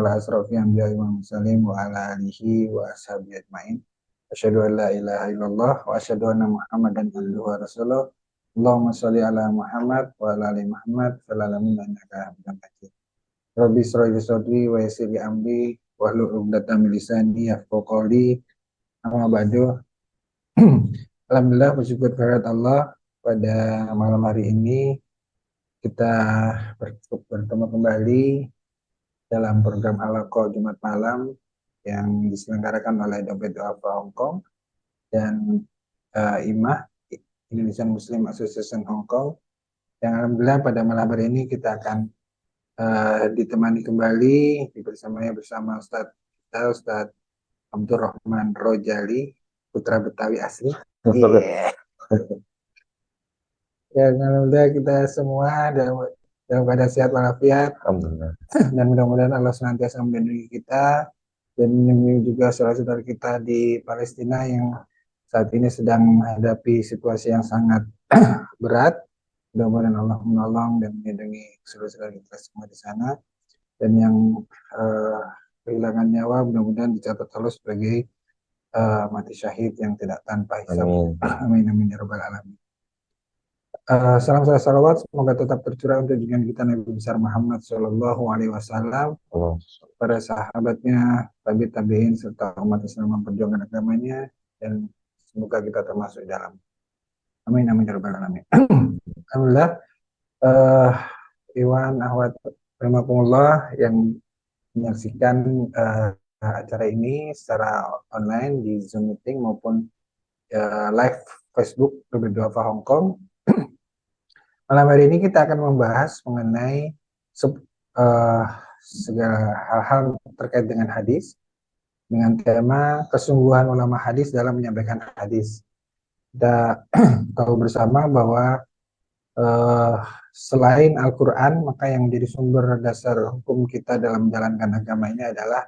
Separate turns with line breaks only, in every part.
ala asrofil anbiya'i wal mursalin wa ala alihi wa ashabihi ajmain. Asyhadu an la ilaha illallah wa asyhadu anna Muhammadan abduhu wa rasuluh. Allahumma sholli ala Muhammad wa ala ali Muhammad fil alamin innaka Hamidum Majid. Rabbi shrah li sadri wa yassir li amri wahlul 'uqdatam min lisani yafqahu qawli. Amma ba'du. Alhamdulillah, bersyukur kehadirat Allah, pada malam hari ini kita bertemu kembali dalam program Al-Haqqah Jumat malam yang diselenggarakan oleh Dompet Duafa Hong Kong dan IMAH, Indonesian Muslim Association Hong Kong. Yang alhamdulillah pada malam hari ini kita akan ditemani kembali bersama Ustadz Abdurrahman Rojali, putra Betawi asli. Yeah. Ya, alhamdulillah kita semua dalam keadaan sehat walafiat.
Alhamdulillah.
Dan mudah-mudahan Allah senantiasa melindungi kita dan melindungi juga saudara-saudara kita di Palestina yang saat ini sedang menghadapi situasi yang sangat berat. Mudah-mudahan Allah menolong dan melindungi saudara-saudara kita semua di sana. Dan yang kehilangan nyawa mudah-mudahan dicatat Allah sebagai mati syahid yang tidak tanpa hisab. Amin amin ya rabbal alamin. Salam salawat semoga tetap tercurah untuk junjungan kita Nabi besar Muhammad Shallallahu Alaihi Wasallam, para sahabatnya, tabi'in serta umat Islam memperjuangkan agamanya, dan semoga kita termasuk dalam. Amin amin ya rabbal alamin. Alhamdulillah, Iwan Ahwat rahimakumullah yang menyaksikan acara ini secara online di Zoom meeting maupun live Facebook Dompet Duafa Hong Kong. Malam hari ini kita akan membahas mengenai segala hal-hal terkait dengan hadis dengan tema kesungguhan ulama hadis dalam menyampaikan hadis. Kita tahu bersama bahwa selain Al-Quran, maka yang menjadi sumber dasar hukum kita dalam menjalankan agama ini adalah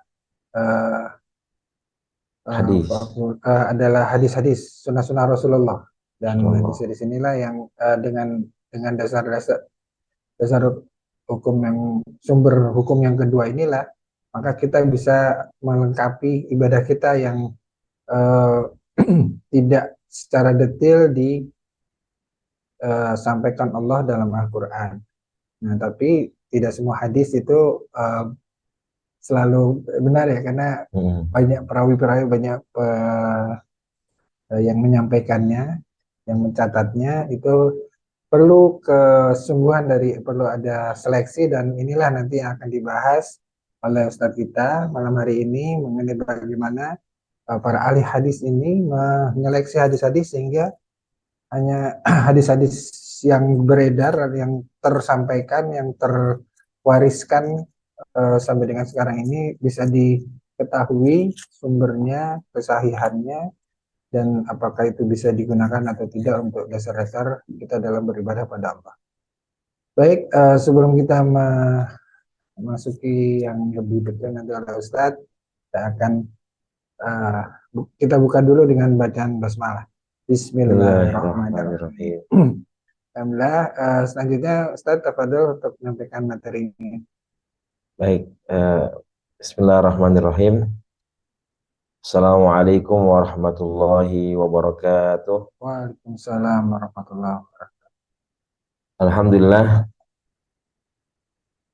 adalah hadis-hadis sunnah-sunnah Rasulullah. Dan hadis-hadis inilah yang dengan dasar hukum yang sumber hukum yang kedua inilah, maka kita bisa melengkapi ibadah kita yang tidak secara detail disampaikan Allah dalam Al-Quran. Nah, tapi tidak semua hadis itu selalu benar ya, karena banyak perawi-perawi, banyak yang menyampaikannya, yang mencatatnya, itu perlu kesungguhan perlu ada seleksi, dan inilah nanti yang akan dibahas oleh Ustadz kita malam hari ini mengenai bagaimana para ahli hadis ini menyeleksi hadis-hadis sehingga hanya hadis-hadis yang beredar, yang tersampaikan, yang terwariskan sampai dengan sekarang ini bisa diketahui sumbernya, kesahihannya, dan apakah itu bisa digunakan atau tidak untuk dasar-dasar kita dalam beribadah pada Allah. Baik, sebelum kita memasuki yang lebih detail nanti oleh Ustadz, kita buka dulu dengan bacaan basmalah. Bismillahirrahmanirrahim. Alhamdulillah, selanjutnya Ustadz tafadhol untuk menyampaikan materi ini.
Baik, Bismillahirrahmanirrahim. Assalamualaikum warahmatullahi wabarakatuh.
Waalaikumsalam warahmatullahi wabarakatuh.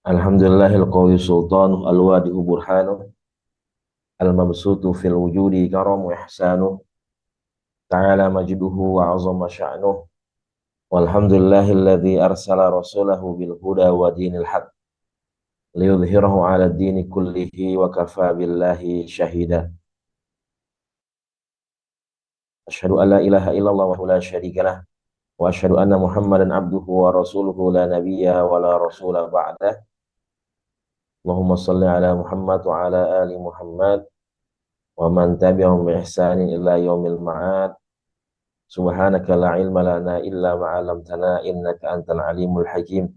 Alhamdulillahil qawi sultanu al-wadihu burhanu al-mabsutu fil wujudi karamu ihsanu ta'ala majduhu wa azama sya'nuh walhamdulillahilladzi arsala rasulahu bil huda wa dinil haq liyudhhirahu 'ala ad-dini kullihi wa kafa billahi syahida. Asyhadu an la ilaha illallah wa la syarika lah wa asyhadu anna Muhammadan abduhu wa rasuluhu la nabiyya wa la rasula ba'dah. Allahumma shalli ala Muhammad wa ala ali Muhammad wa man tabi'ahum bi ihsanin ila yaumil ma'ad. Subhanaka la ilma lana illa ma 'allamtana innaka antal alimul hakim.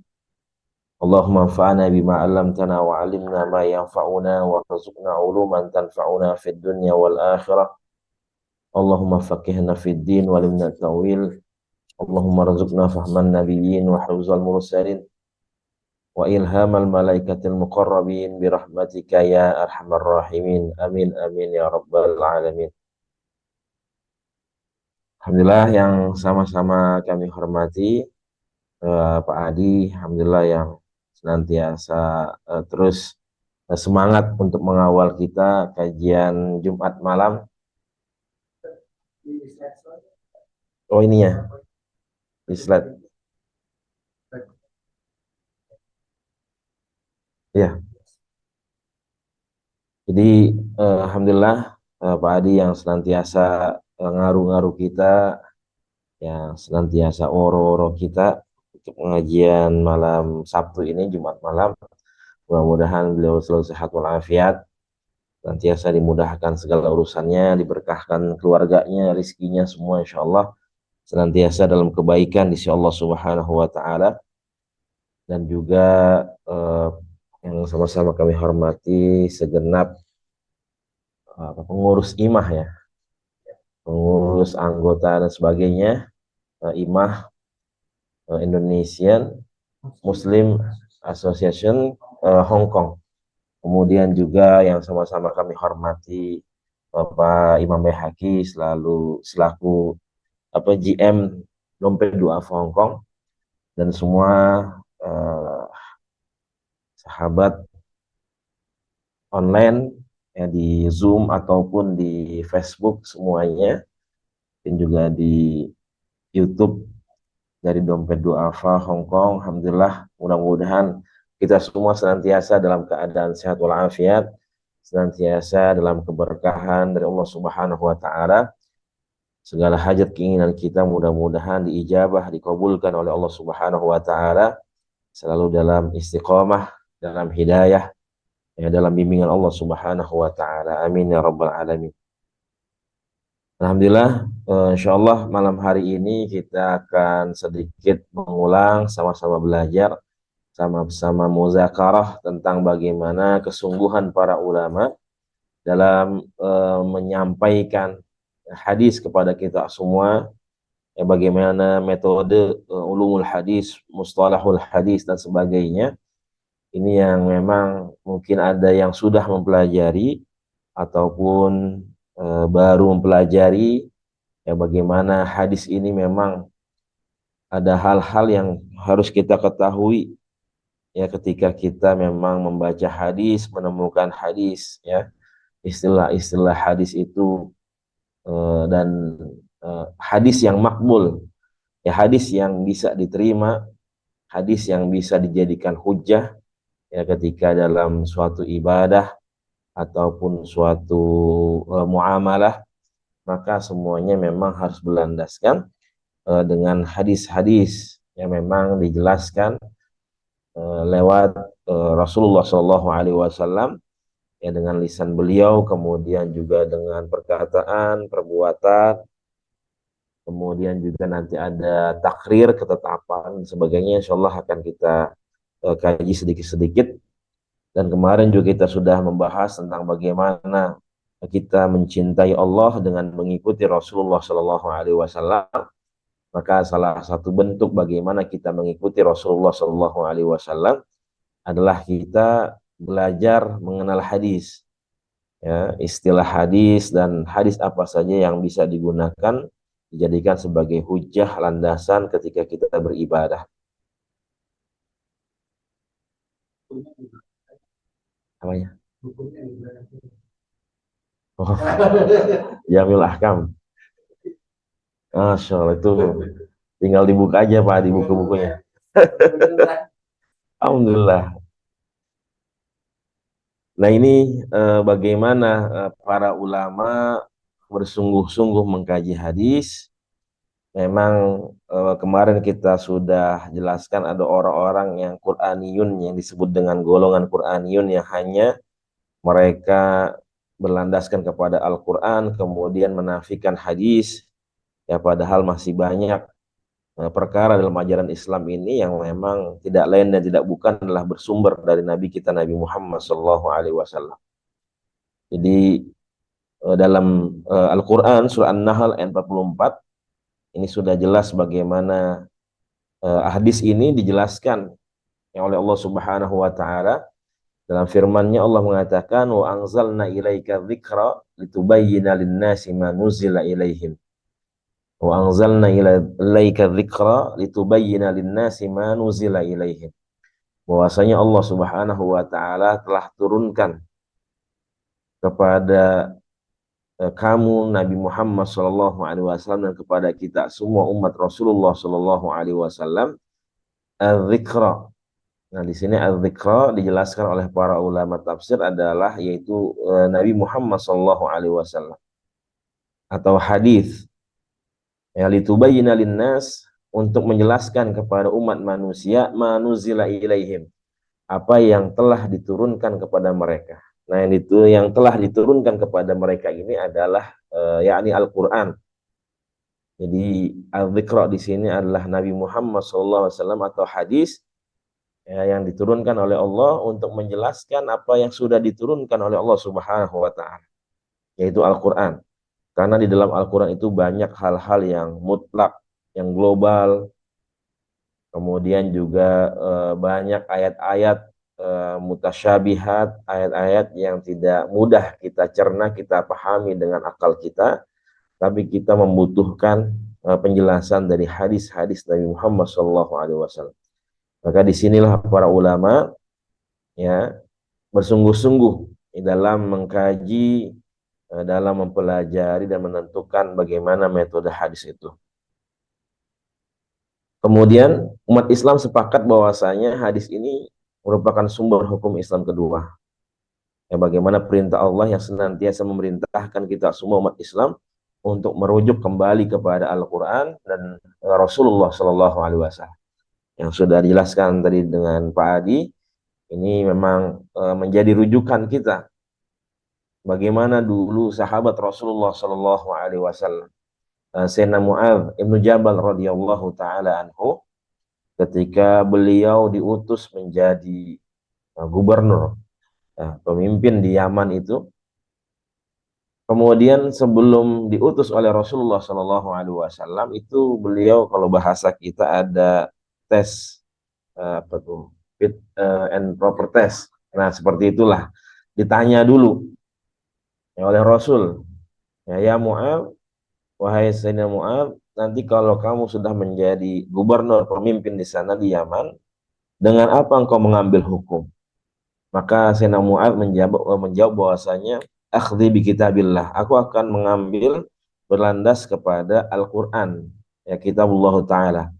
Allahumma anfa'na bima 'allamtana wa 'allimna ma yanfa'una wa rzuqna 'uluman tanfa'una fid dunya wal akhirah. Allahumma faqihna fid din wa limna tawil. Allahumma rzuqna fahman nabiyyin wa hifzal mursalin wa ilhamal malaikatil muqarrabin birahmatika ya arhamar rahimin. Amin amin ya rabbal alamin. Alhamdulillah yang sama-sama kami hormati Pak Adi, alhamdulillah yang senantiasa terus semangat untuk mengawal kita kajian Jumat malam. Oh ini ya, di slide. Ya, jadi alhamdulillah Pak Adi yang senantiasa ngaru-ngaru kita, yang senantiasa oro-oro kita untuk pengajian malam Sabtu ini, Jumat malam. Mudah-mudahan beliau selalu sehat walafiat, senantiasa dimudahkan segala urusannya, diberkahkan keluarganya, rizkinya semua insya Allah, senantiasa dalam kebaikan di sisi Allah Subhanahu wa Ta'ala. Dan juga yang sama-sama kami hormati segenap pengurus IMAH ya, pengurus anggota dan sebagainya, IMAH Indonesian Muslim Association Hong Kong. Kemudian juga yang sama-sama kami hormati Bapak Imam Baihaqi selaku GM Dompet Duafa Hong Kong, dan semua sahabat online ya, di Zoom ataupun di Facebook semuanya, dan juga di YouTube dari Dompet Duafa Hong Kong. Alhamdulillah, mudah-mudahan kita semua senantiasa dalam keadaan sehat walafiat, senantiasa dalam keberkahan dari Allah Subhanahu wa Ta'ala. Segala hajat keinginan kita mudah-mudahan diijabah, dikabulkan oleh Allah Subhanahu wa Ta'ala, selalu dalam istiqamah, dalam hidayah, ya, dalam bimbingan Allah Subhanahu wa Ta'ala. Amin ya rabbal alamin. Alhamdulillah, insyaallah malam hari ini kita akan sedikit mengulang, sama-sama belajar, sama-sama muzakarah tentang bagaimana kesungguhan para ulama dalam menyampaikan hadis kepada kita semua, ya, bagaimana metode ulumul hadis, mustalahul hadis dan sebagainya. Ini yang memang mungkin ada yang sudah mempelajari ataupun baru mempelajari, ya, bagaimana hadis ini memang ada hal-hal yang harus kita ketahui, ya, ketika kita memang membaca hadis, menemukan hadis, ya, istilah-istilah hadis itu dan hadis yang makbul, ya, hadis yang bisa diterima, hadis yang bisa dijadikan hujjah, ya, ketika dalam suatu ibadah ataupun suatu muamalah, maka semuanya memang harus berlandaskan dengan hadis-hadis yang memang dijelaskan lewat Rasulullah Shallallahu Alaihi Wasallam, ya, dengan lisan beliau, kemudian juga dengan perkataan, perbuatan, kemudian juga nanti ada takrir, ketetapan, dan sebagainya. Insya Allah akan kita kaji sedikit-sedikit. Dan kemarin juga kita sudah membahas tentang bagaimana kita mencintai Allah dengan mengikuti Rasulullah Shallallahu Alaihi Wasallam. Maka salah satu bentuk bagaimana kita mengikuti Rasulullah Shallallahu Alaihi Wasallam adalah kita belajar mengenal hadis, ya, istilah hadis dan hadis apa saja yang bisa digunakan dijadikan sebagai hujjah, landasan ketika kita beribadah. Apanya? Oh, Jamil Ahkam. Masya Allah, itu tinggal dibuka aja Pak di buku-bukunya. Alhamdulillah. Nah ini bagaimana para ulama bersungguh-sungguh mengkaji hadis. Memang kemarin kita sudah jelaskan ada orang-orang yang Qur'aniyun, yang disebut dengan golongan Qur'aniyun, yang hanya mereka berlandaskan kepada Al-Quran, kemudian menafikan hadis, ya, padahal masih banyak perkara dalam ajaran Islam ini yang memang tidak lain dan tidak bukan adalah bersumber dari Nabi kita Nabi Muhammad SAW. Jadi dalam Al-Quran surah An-Nahl ayat 44 ini sudah jelas bagaimana hadis ini dijelaskan yang oleh Allah Subhanahu wa taala. Dalam firman-Nya Allah mengatakan wa anzalna ilaika dzikra litubayyana lin-nasi ma nuzila ilaihim. Wa anzalna ilaika dzikra litubayyana lin-nasi ma nuzila ilaihim. Bahwasanya Allah Subhanahu wa taala telah turunkan kepada kamu Nabi Muhammad sallallahu alaihi wasallam dan kepada kita semua umat Rasulullah sallallahu alaihi wasallam az-dzikra. Nah, di sini az-dzikra dijelaskan oleh para ulama tafsir adalah yaitu Nabi Muhammad sallallahu alaihi wasallam atau hadis. Ya, litubayyana linnas, untuk menjelaskan kepada umat manusia manuzila ilaihim, apa yang telah diturunkan kepada mereka. Nah, yang telah diturunkan kepada mereka ini adalah yakni Al-Qur'an. Jadi al-dzikra di sini adalah Nabi Muhammad SAW atau hadis ya, yang diturunkan oleh Allah untuk menjelaskan apa yang sudah diturunkan oleh Allah Subhanahu wa taala, yaitu Al-Qur'an. Karena di dalam Al-Qur'an itu banyak hal-hal yang mutlak, yang global. Kemudian juga banyak ayat-ayat mutasyabihat, ayat-ayat yang tidak mudah kita cerna, kita pahami dengan akal kita, tapi kita membutuhkan penjelasan dari hadis-hadis Nabi Muhammad SAW. Maka disinilah para ulama ya bersungguh-sungguh di dalam mengkaji, dalam mempelajari dan menentukan bagaimana metode hadis itu. Kemudian umat Islam sepakat bahwasanya hadis ini merupakan sumber hukum Islam kedua. Ya, bagaimana perintah Allah yang senantiasa memerintahkan kita semua umat Islam untuk merujuk kembali kepada Al-Quran dan Rasulullah Shallallahu Alaihi Wasallam. Yang sudah dijelaskan tadi dengan Pak Adi, ini memang menjadi rujukan kita. Bagaimana dulu sahabat Rasulullah Shallallahu Alaihi Wasallam, Sayyidina Mu'adz ibnu Jabal radhiyallahu taala anhu, ketika beliau diutus menjadi gubernur, pemimpin di Yaman itu. Kemudian sebelum diutus oleh Rasulullah Shallallahu Alaihi Wasallam itu beliau, kalau bahasa kita ada tes apa tuh, fit and proper test. Nah seperti itulah, ditanya dulu ya oleh Rasul, ya Mu'adz, wahai Sayyidina Mu'adz, nanti kalau kamu sudah menjadi gubernur pemimpin di sana di Yaman, dengan apa engkau mengambil hukum? Maka Sayyidina Mu'adz menjawab bahwasanya akhdhi bi kitabillah, aku akan mengambil berlandas kepada Al-Qur'an, ya kitabullah taala.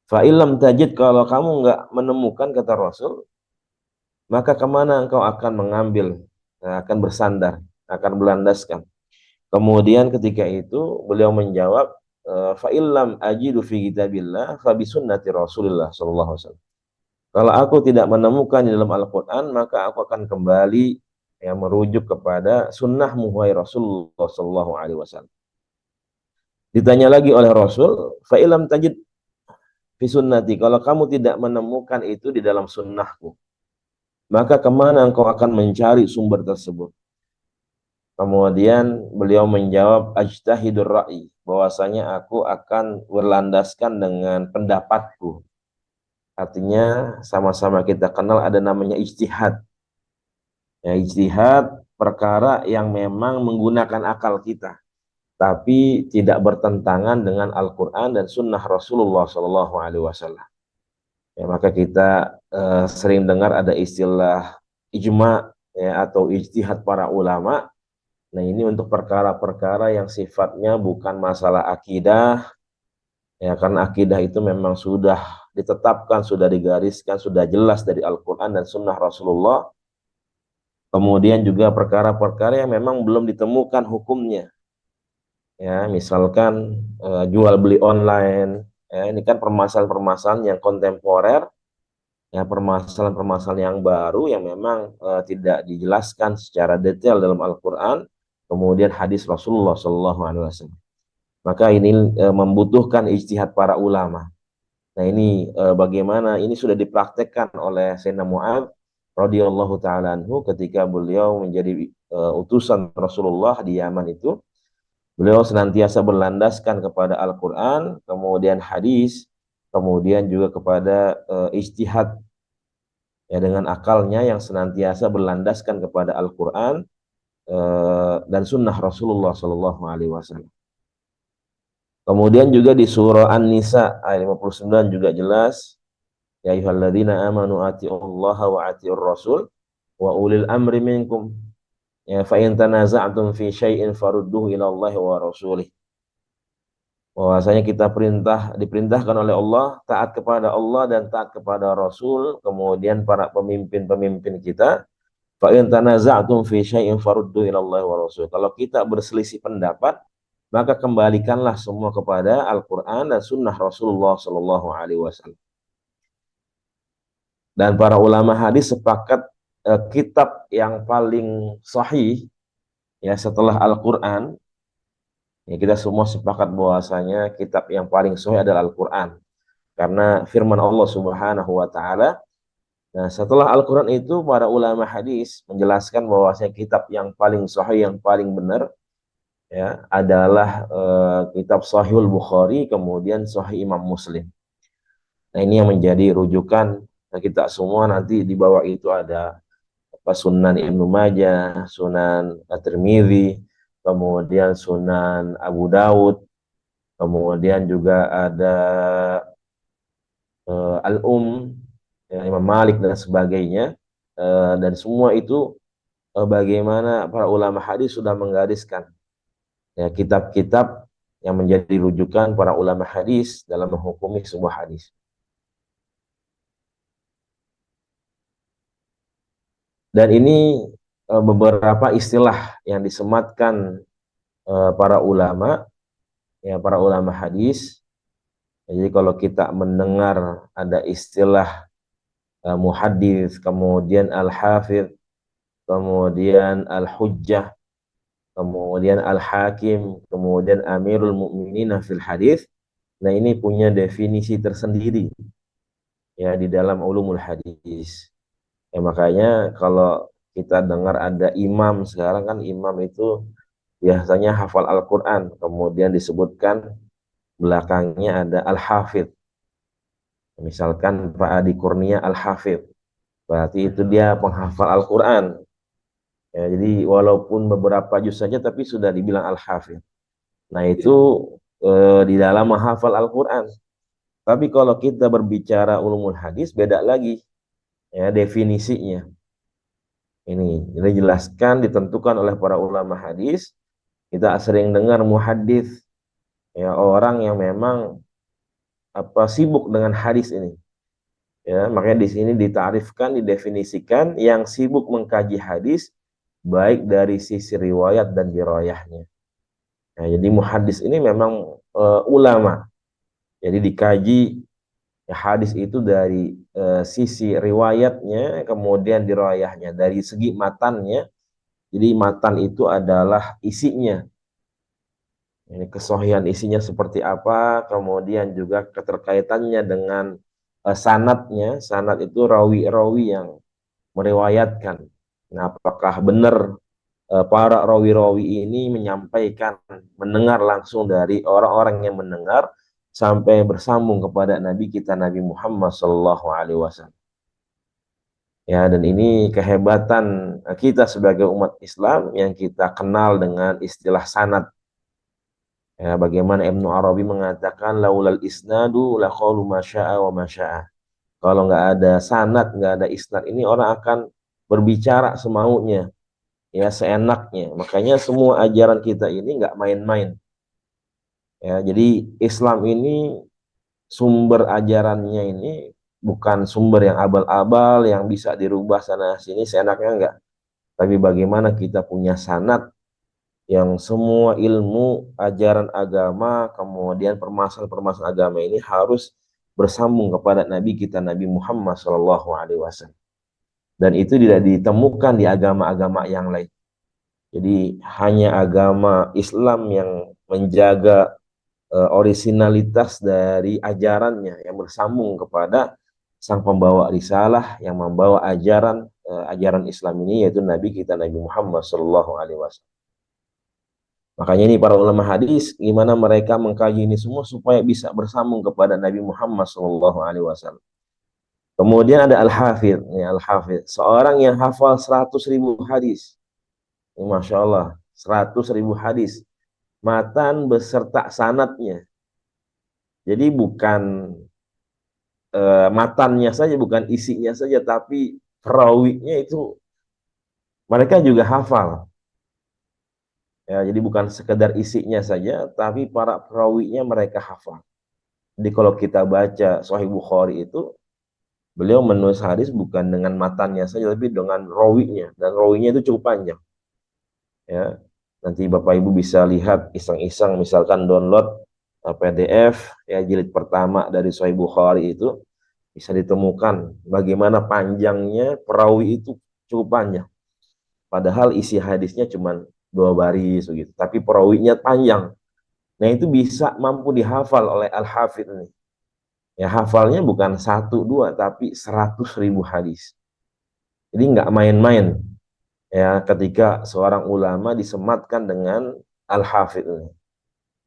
Fa illam tajid, kalau kamu enggak menemukan, kata Rasul, maka kemana engkau akan mengambil, akan bersandar, akan berlandaskan. Kemudian ketika itu beliau menjawab, fa illam ajidu fi kitabillah fa bi sunnati Rasulillah sallallahu alaihi wasallam. Kalau aku tidak menemukan di dalam Al-Qur'an, maka aku akan kembali yang merujuk kepada sunnah wahai Rasulullah sallallahu alaihi wasallam. Ditanya lagi oleh Rasul, fa illam tajid fi sunnati, kalau kamu tidak menemukan itu di dalam sunnahku, maka kemana engkau akan mencari sumber tersebut? Kemudian beliau menjawab ajtahidur ra'i, bahwasanya aku akan berlandaskan dengan pendapatku. Artinya sama-sama kita kenal ada namanya ijtihad. Ya, ijtihad perkara yang memang menggunakan akal kita, tapi tidak bertentangan dengan Al-Quran dan Sunnah Rasulullah Sallallahu Alaihi Wasallam. Ya, maka kita sering dengar ada istilah ijma, ya, atau ijtihad para ulama. Nah, ini untuk perkara-perkara yang sifatnya bukan masalah akidah, ya, karena akidah itu memang sudah ditetapkan, sudah digariskan, sudah jelas dari Al-Quran dan Sunnah Rasulullah. Kemudian juga perkara-perkara yang memang belum ditemukan hukumnya, ya, misalkan jual beli online, ya, ini kan permasalahan-permasalahan yang kontemporer, ya, permasalahan-permasalahan yang baru yang memang tidak dijelaskan secara detail dalam Al-Quran, kemudian hadis Rasulullah SAW. Maka ini membutuhkan ijtihad para ulama. Nah ini bagaimana ini sudah dipraktekkan oleh Sayyidina Mu'adz radhiyallahu taala anhu ketika beliau menjadi utusan Rasulullah di Yaman itu. Beliau senantiasa berlandaskan kepada Al-Quran, kemudian hadis, kemudian juga kepada ijtihad ya dengan akalnya yang senantiasa berlandaskan kepada Al-Qur'an dan sunnah Rasulullah Shallallahu Alaihi Wasallam. Kemudian juga di surah An-Nisa ayat 59 juga jelas, ya ayyuhalladzina amanu atiullaha wa atiur rasul wa ulil amri minkum. Ya fa in tanaza'tum fi syai'in farudduhu ila Allahi wa rasulih. Bahwasanya kita diperintahkan oleh Allah taat kepada Allah dan taat kepada Rasul, kemudian para pemimpin-pemimpin kita. Fa in tanaza'tum fi syai'in farudduhu ila Allahi wa rasul. Kalau kita berselisih pendapat, maka kembalikanlah semua kepada Al-Qur'an dan sunnah Rasulullah sallallahu alaihi wasallam. Dan para ulama hadis sepakat kitab yang paling sahih ya setelah Al-Qur'an, ya kita semua sepakat bahwasanya kitab yang paling sahih adalah Al-Qur'an. Karena firman Allah Subhanahu wa taala. Nah, setelah Al-Qur'an itu para ulama hadis menjelaskan bahwasanya kitab yang paling sahih, yang paling benar ya adalah kitab Sahihul Bukhari, kemudian Sahih Imam Muslim. Nah, ini yang menjadi rujukan kita semua. Nanti di bawah itu ada Sunan Ibnu Majah, Sunan At-Tirmidzi, kemudian Sunan Abu Daud, kemudian juga ada Al-Um, ya, Imam Malik dan sebagainya. Dan semua itu bagaimana para ulama hadis sudah menggariskan ya kitab-kitab yang menjadi rujukan para ulama hadis dalam menghukumi sebuah hadis. Dan ini beberapa istilah yang disematkan para ulama, ya para ulama hadis. Jadi kalau kita mendengar ada istilah muhaddits, kemudian al-hafidz, kemudian al-hujjah, kemudian al-hakim, kemudian amirul mu'minin fil hadis. Nah, ini punya definisi tersendiri ya di dalam ulumul hadis. Ya makanya kalau kita dengar ada imam, sekarang kan imam itu biasanya hafal Al-Qur'an, kemudian disebutkan belakangnya ada al-hafidz. Misalkan Pak Adi Kurnia al-hafidz, berarti itu dia penghafal Al-Qur'an. Ya, jadi walaupun beberapa juz saja tapi sudah dibilang al-hafidz. Nah, itu di dalam menghafal Al-Qur'an. Tapi kalau kita berbicara ulumul hadis beda lagi ya definisinya. Ini dijelaskan, ditentukan oleh para ulama hadis. Kita sering dengar muhaddits, ya orang yang memang sibuk dengan hadis ini. Ya, makanya di sini ditarifkan, didefinisikan yang sibuk mengkaji hadis baik dari sisi riwayat dan dirayahnya. Nah, jadi muhaddits ini memang ulama. Jadi dikaji ya, hadis itu dari sisi riwayatnya, kemudian dirayahnya, dari segi matannya. Jadi matan itu adalah isinya. Ini kesohian isinya seperti apa, kemudian juga keterkaitannya dengan sanadnya. Sanad itu rawi-rawi yang meriwayatkan. Nah, apakah benar para rawi-rawi ini menyampaikan, mendengar langsung dari orang-orang yang mendengar sampai bersambung kepada Nabi kita Nabi Muhammad Sallallahu Alaihi Wasallam. Ya, dan ini kehebatan kita sebagai umat Islam yang kita kenal dengan istilah sanad. Ya, bagaimana Ibnu Arabi mengatakan laulal isnadu la qaulu masya'a wa masya'a. Kalau nggak ada sanad, nggak ada isnad, ini orang akan berbicara semaunya, ya seenaknya. Makanya semua ajaran kita ini nggak main-main. Ya, jadi Islam ini sumber ajarannya ini bukan sumber yang abal-abal yang bisa dirubah sana sini seenaknya enggak. Tapi bagaimana kita punya sanad yang semua ilmu ajaran agama, kemudian permasalahan-permasalahan agama ini harus bersambung kepada Nabi kita Nabi Muhammad Shallallahu Alaihi Wasallam. Dan itu tidak ditemukan di agama-agama yang lain. Jadi hanya agama Islam yang menjaga orisinalitas dari ajarannya yang bersambung kepada sang pembawa risalah yang membawa ajaran Islam ini, yaitu Nabi kita Nabi Muhammad Shallallahu Alaihi Wasallam. Makanya ini para ulama hadis, gimana mereka mengkaji ini semua supaya bisa bersambung kepada Nabi Muhammad SAW. Kemudian ada Al-Hafidh, ya Al-Hafidh, seorang yang hafal 100.000 hadis. Ini Masya Allah, 100.000 hadis. Matan beserta sanatnya. Jadi bukan matannya saja, bukan isinya saja, tapi perawinya itu mereka juga hafal. Ya, jadi bukan sekedar isinya saja, tapi para perawinya mereka hafal. Jadi kalau kita baca Sahih Bukhari itu, beliau menulis hadis bukan dengan matannya saja, tapi dengan rawinya. Dan rawinya itu cukup panjang. Ya, nanti Bapak Ibu bisa lihat iseng-iseng, misalkan download PDF ya jilid pertama dari Sahih Bukhari itu bisa ditemukan bagaimana panjangnya perawi itu cukup panjang. Padahal isi hadisnya cuma 2 baris begitu, tapi perawinya panjang. Nah itu bisa mampu dihafal oleh Al-Hafidh ini. Ya hafalnya bukan 1, 2, tapi 100.000 hadis. Jadi nggak main-main ya ketika seorang ulama disematkan dengan Al-Hafidh ini.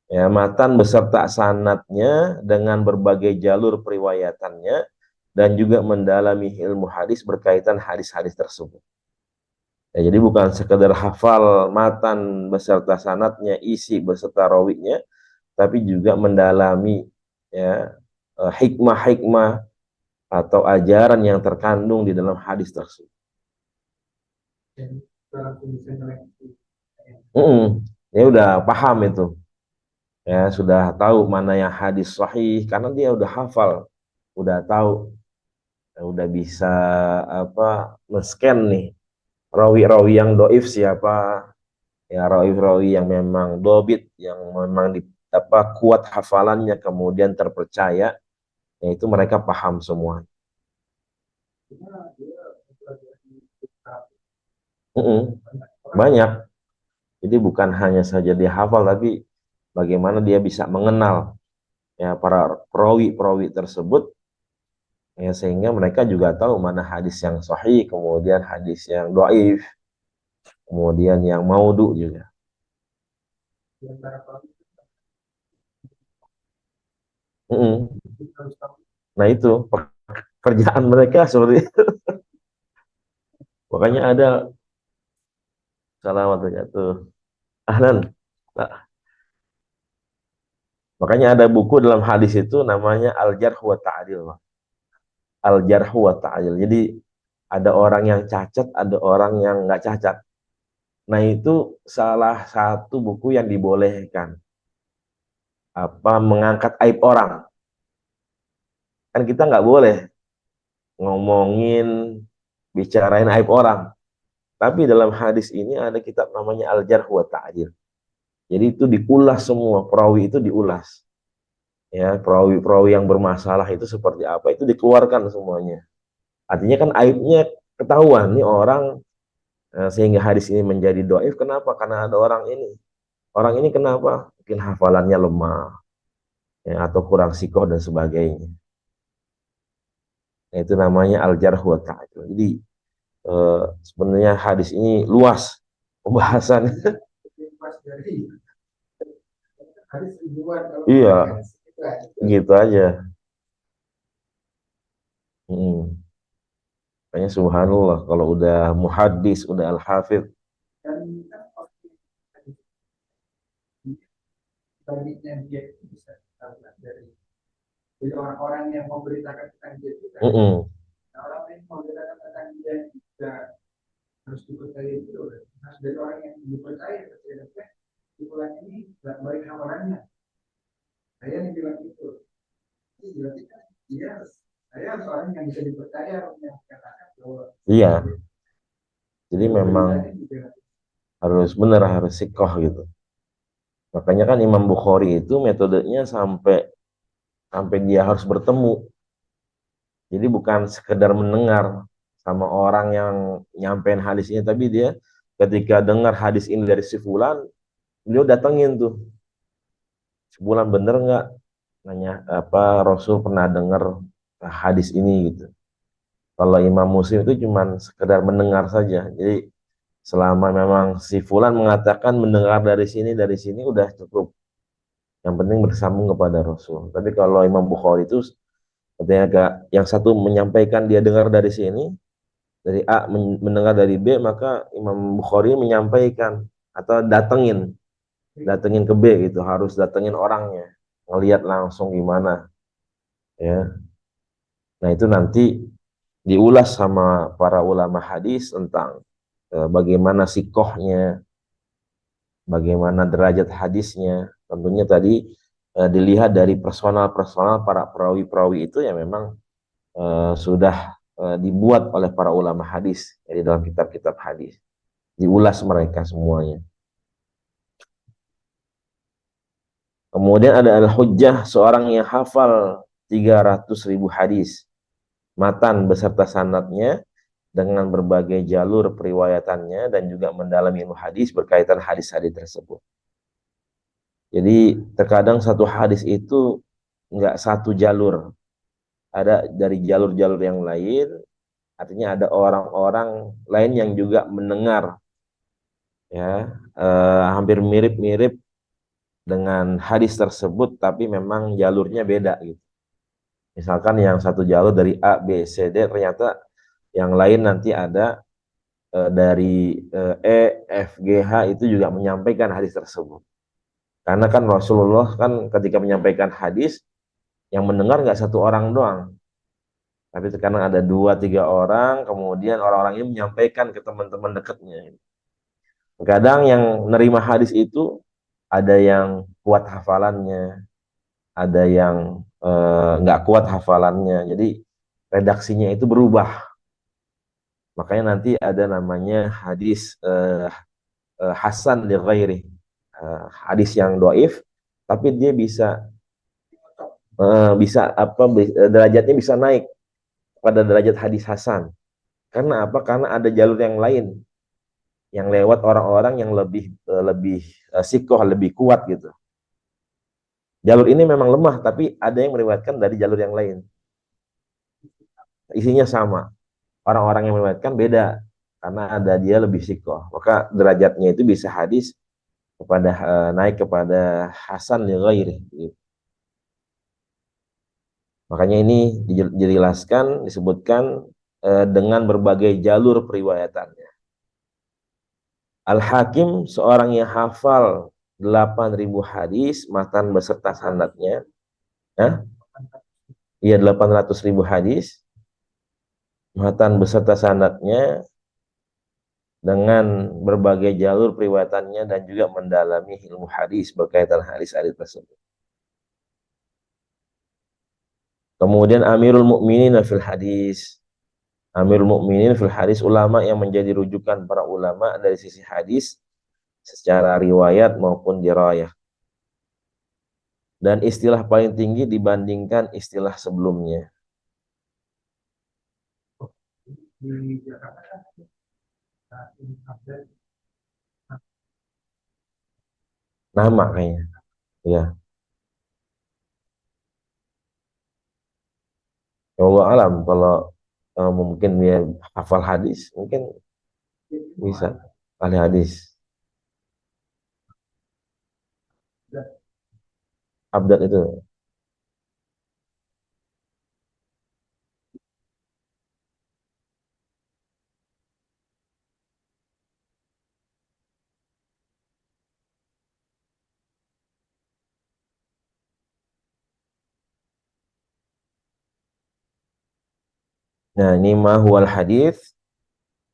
Ya, matan beserta sanatnya dengan berbagai jalur periwayatannya dan juga mendalami ilmu hadis berkaitan hadis-hadis tersebut. Ya, jadi bukan sekedar hafal matan beserta sanatnya, isi beserta rawinya, tapi juga mendalami ya hikmah-hikmah atau ajaran yang terkandung di dalam hadis tersebut. Dia udah paham itu, ya sudah tahu mana yang hadis sahih karena dia udah hafal, udah tahu, ya, udah bisa apa men-scan nih rawi-rawi yang doif siapa, ya rawi-rawi yang memang dobit, yang memang kuat hafalannya kemudian terpercaya, yaitu mereka paham semua. Banyak. Jadi bukan hanya saja dia hafal, tapi bagaimana dia bisa mengenal ya para perawi-perawi tersebut, ya sehingga mereka juga tahu mana hadis yang sahih, kemudian hadis yang dhaif, kemudian yang maudhu juga. Mm-mm. Nah itu pekerjaan mereka seperti itu. Makanya ada salamatnya tuh. Ahlan. Nah, makanya ada buku dalam hadis itu namanya Al-Jarh wa Ta'dil. Al-Jarh wa Ta'dil. Jadi ada orang yang cacat, ada orang yang nggak cacat. Nah itu salah satu buku yang dibolehkan. Apa mengangkat aib orang. Kan kita nggak boleh ngomongin, bicarain aib orang. Tapi dalam hadis ini ada kitab namanya Al-Jarh wa Ta'dil. Jadi itu diulas semua, perawi itu diulas. Ya, perawi-perawi yang bermasalah itu seperti apa, itu dikeluarkan semuanya. Artinya kan aibnya ketahuan nih orang, sehingga hadis ini menjadi dhaif. Kenapa? Karena ada orang ini. Orang ini kenapa? Mungkin hafalannya lemah, ya, atau kurang sikoh dan sebagainya. Nah, itu namanya al-jarh wa ta'dil. Jadi sebenarnya hadis ini luas pembahasan. Iya, gitu aja. Hmm. Kayaknya subhanallah kalau udah muhaddis, udah al-hafidh. Jadi orang-orang yang memberitakan tentang dia juga. Nah, orang yang memberitakan tentang dia juga harus dipercaya itu, harus dari orang yang dipercaya. Diulang ini nggak baik hafalannya. Saya yang bilang itu. Jadi berarti kan dia, saya harus orang yang bisa dipercaya, yang katakan bahwa. Iya. Jadi memang harus benar, harus sikoh gitu. Makanya kan Imam Bukhari itu metodenya sampai dia harus bertemu. Jadi bukan sekedar mendengar sama orang yang nyampein hadisnya, tapi dia ketika dengar hadis ini dari si fulan, beliau datengin tuh. Sebulan bener nggak? Nanya apa Rasul pernah dengar hadis ini gitu. Kalau Imam Muslim itu cuma sekedar mendengar saja. Jadi Selama memang si fulan mengatakan mendengar dari sini udah cukup. Yang penting bersambung kepada Rasul. Tapi kalau Imam Bukhari itu katanya agak yang satu menyampaikan dia dengar dari sini, dari A mendengar dari B, maka Imam Bukhari menyampaikan atau datengin ke B gitu, harus datengin orangnya, ngelihat langsung gimana ya. Nah, itu nanti diulas sama para ulama hadis tentang bagaimana sikohnya, bagaimana derajat hadisnya. Tentunya tadi dilihat dari personal-personal para perawi-perawi itu yang memang sudah dibuat oleh para ulama hadis di dalam kitab-kitab hadis. Diulas mereka semuanya. Kemudian ada al-hujjah, seorang yang hafal 300.000 hadis, matan beserta sanadnya dengan berbagai jalur periwayatannya dan juga mendalami ilmu hadis berkaitan hadis-hadis tersebut. Jadi terkadang satu hadis itu nggak satu jalur, ada dari jalur-jalur yang lain, artinya ada orang-orang lain yang juga mendengar ya, hampir mirip-mirip dengan hadis tersebut, tapi memang jalurnya beda gitu. Misalkan yang satu jalur dari A, B, C, D, ternyata yang lain nanti ada dari E, F, G, H itu juga menyampaikan hadis tersebut. Karena kan Rasulullah kan ketika menyampaikan hadis, yang mendengar nggak satu orang doang, tapi terkadang ada dua tiga orang, kemudian orang-orang ini menyampaikan ke teman-teman dekatnya. Kadang yang nerima hadis itu ada yang kuat hafalannya, ada yang nggak kuat hafalannya. Jadi redaksinya itu berubah. Makanya nanti ada namanya hadis hasan li ghairi. Hadis yang doif, tapi dia bisa apa derajatnya bisa naik pada derajat hadis hasan. Karena apa? Karena ada jalur yang lain yang lewat orang-orang yang lebih sikoh, lebih kuat gitu. Jalur ini memang lemah, tapi ada yang meriwayatkan dari jalur yang lain. Isinya sama. Orang-orang yang meriwayatkan beda, karena ada dia lebih sikoh. Maka derajatnya itu bisa hadis kepada naik kepada hasan li ghairi. Makanya ini dijelaskan, disebutkan dengan berbagai jalur periwayatannya. Al-Hakim, seorang yang hafal 8.000 hadis, matan beserta sanadnya. Ya, iya 800.000 hadis, matan beserta sanadnya dengan berbagai jalur periwayatannya dan juga mendalami ilmu hadis berkaitan hadis-hadis tersebut. Kemudian Amirul Mukminin fil hadis. Amirul Mukminin fil hadis, ulama yang menjadi rujukan para ulama dari sisi hadis secara riwayat maupun dirayah. Dan istilah paling tinggi dibandingkan istilah sebelumnya. Nama kayaknya. Ya. Ya Allah alam, kalau mungkin dia hafal hadis, mungkin bisa ahli hadis. Abdad itu. Nah, ini mahwal hadis.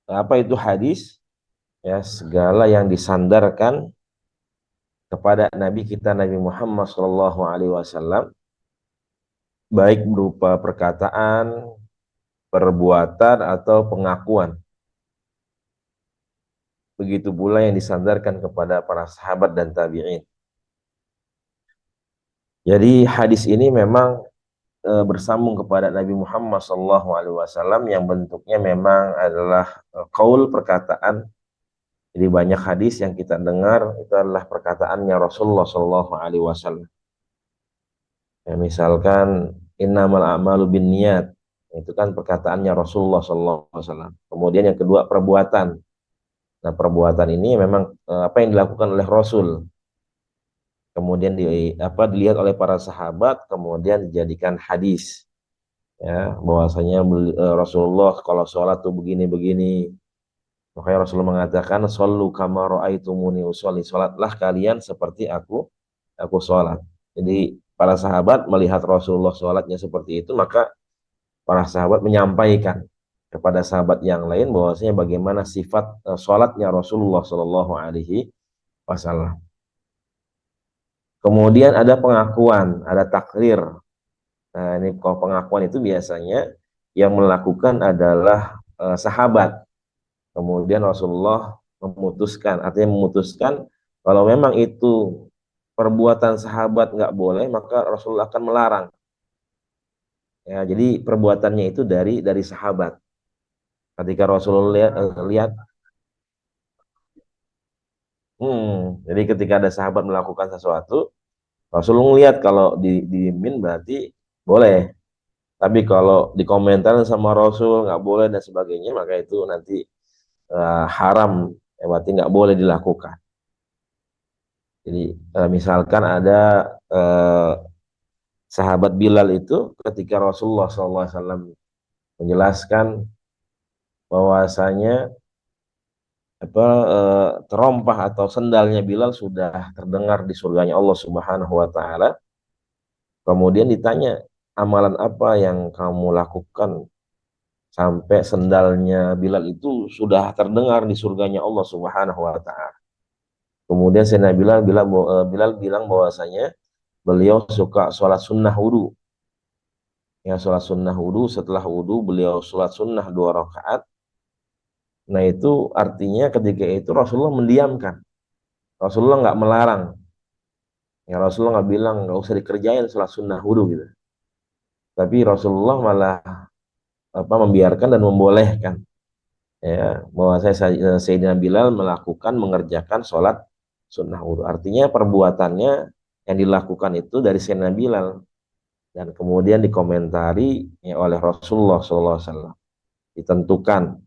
Apa itu hadis? Ya, segala yang disandarkan kepada Nabi kita Nabi Muhammad SAW, baik berupa perkataan, perbuatan atau pengakuan. Begitu pula yang disandarkan kepada para sahabat dan tabi'in. Jadi hadis ini memang bersambung kepada Nabi Muhammad SAW yang bentuknya memang adalah qaul, perkataan. Jadi banyak hadis yang kita dengar itu adalah perkataannya Rasulullah SAW. Ya, misalkan innamal a'malu binniyat, itu kan perkataannya Rasulullah SAW. Kemudian yang kedua perbuatan. Nah, perbuatan ini memang apa yang dilakukan oleh Rasul, kemudian dilihat oleh para sahabat, kemudian dijadikan hadis, ya, bahwasanya Rasulullah kalau sholat tuh begini-begini. Makanya Rasulullah mengatakan, "Shollu kama ra'aitumuni usolli." Sholatlah kalian seperti aku sholat. Jadi para sahabat melihat Rasulullah sholatnya seperti itu, maka para sahabat menyampaikan kepada sahabat yang lain bahwasanya bagaimana sifat sholatnya Rasulullah Shallallahu Alaihi Wasallam. Kemudian ada pengakuan, ada takrir. Nah, ini kalau pengakuan itu biasanya yang melakukan adalah sahabat. Kemudian Rasulullah memutuskan, artinya memutuskan kalau memang itu perbuatan sahabat nggak boleh, maka Rasulullah akan melarang. Ya, jadi perbuatannya itu dari sahabat. Ketika Rasulullah lihat, jadi ketika ada sahabat melakukan sesuatu, Rasulullah melihat kalau diemin berarti boleh. Tapi kalau dikomentarin sama Rasul nggak boleh dan sebagainya, maka itu nanti haram, ya, berarti nggak boleh dilakukan. Jadi misalkan ada eh, sahabat Bilal itu ketika Rasulullah SAW menjelaskan bahwasanya apa terompah atau sendalnya Bilal sudah terdengar di surganya Allah Subhanahu wa taala. Kemudian ditanya, amalan apa yang kamu lakukan sampai sendalnya Bilal itu sudah terdengar di surganya Allah Subhanahu wa taala. Kemudian Sayyidina Bilal bilang bahwasanya beliau suka sholat sunnah wudu. Ya, sholat sunnah wudu, setelah wudu beliau sholat sunnah 2 rakaat. Nah, itu artinya ketika itu Rasulullah mendiamkan. Rasulullah nggak melarang. Ya, Rasulullah nggak bilang nggak usah dikerjain sholat sunnah wudu gitu. Tapi Rasulullah malah membiarkan dan membolehkan, ya, bahwa Sayyidina Bilal mengerjakan sholat sunnah wudu. Artinya perbuatannya yang dilakukan itu dari Sayyidina Bilal dan kemudian dikomentari, ya, oleh Rasulullah SAW. Ditentukan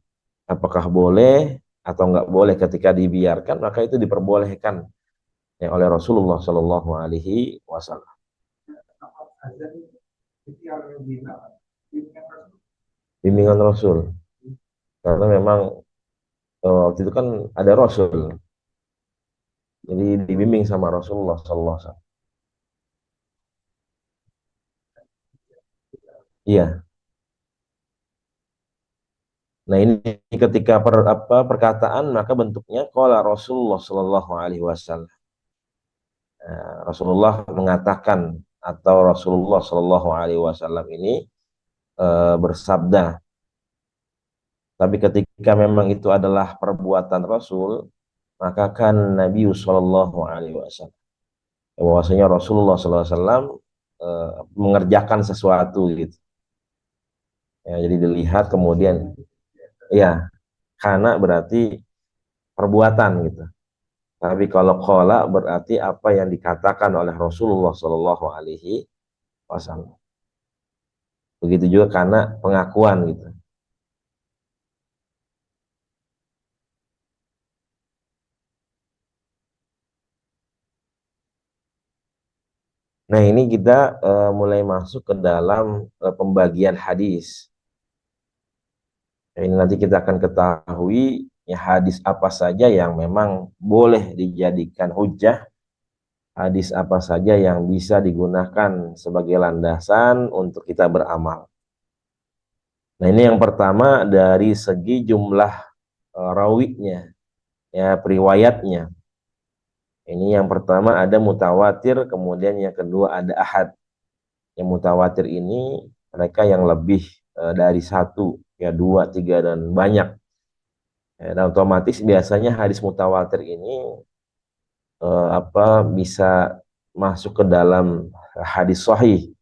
apakah boleh atau nggak boleh. Ketika dibiarkan maka itu diperbolehkan, ya, oleh Rasulullah Shallallahu Alaihi Wasallam. Bimbingan Rasul, karena memang waktu itu kan ada Rasul, jadi dibimbing sama Rasulullah Shallallahu Alaihi Wasallam. Iya. Nah, ini ketika perkataan maka bentuknya qala Rasulullah Shallallahu Alaihi Wasallam. Rasulullah mengatakan atau Rasulullah Shallallahu Alaihi Wasallam ini bersabda. Tapi ketika memang itu adalah perbuatan Rasul, maka kan Nabi Shallallahu Alaihi Wasallam, bahwasanya Rasulullah Shallallahu Alaihi Wasallam mengerjakan sesuatu gitu. Ya, jadi dilihat kemudian, ya, karena berarti perbuatan gitu. Tapi kalau qala berarti apa yang dikatakan oleh Rasulullah Shallallahu Alaihi Wasallam. Begitu juga karena pengakuan gitu. Nah, ini kita mulai masuk ke dalam pembagian hadis. Nah, ini nanti kita akan ketahui, ya, hadis apa saja yang memang boleh dijadikan hujjah, hadis apa saja yang bisa digunakan sebagai landasan untuk kita beramal. Nah, ini yang pertama dari segi jumlah rawinya, ya, periwayatnya. Ini yang pertama ada mutawatir, kemudian yang kedua ada ahad. Yang mutawatir ini mereka yang lebih dari satu, ya, dua, tiga, dan banyak. Ya, dan otomatis biasanya hadis mutawatir ini bisa masuk ke dalam hadis sahih,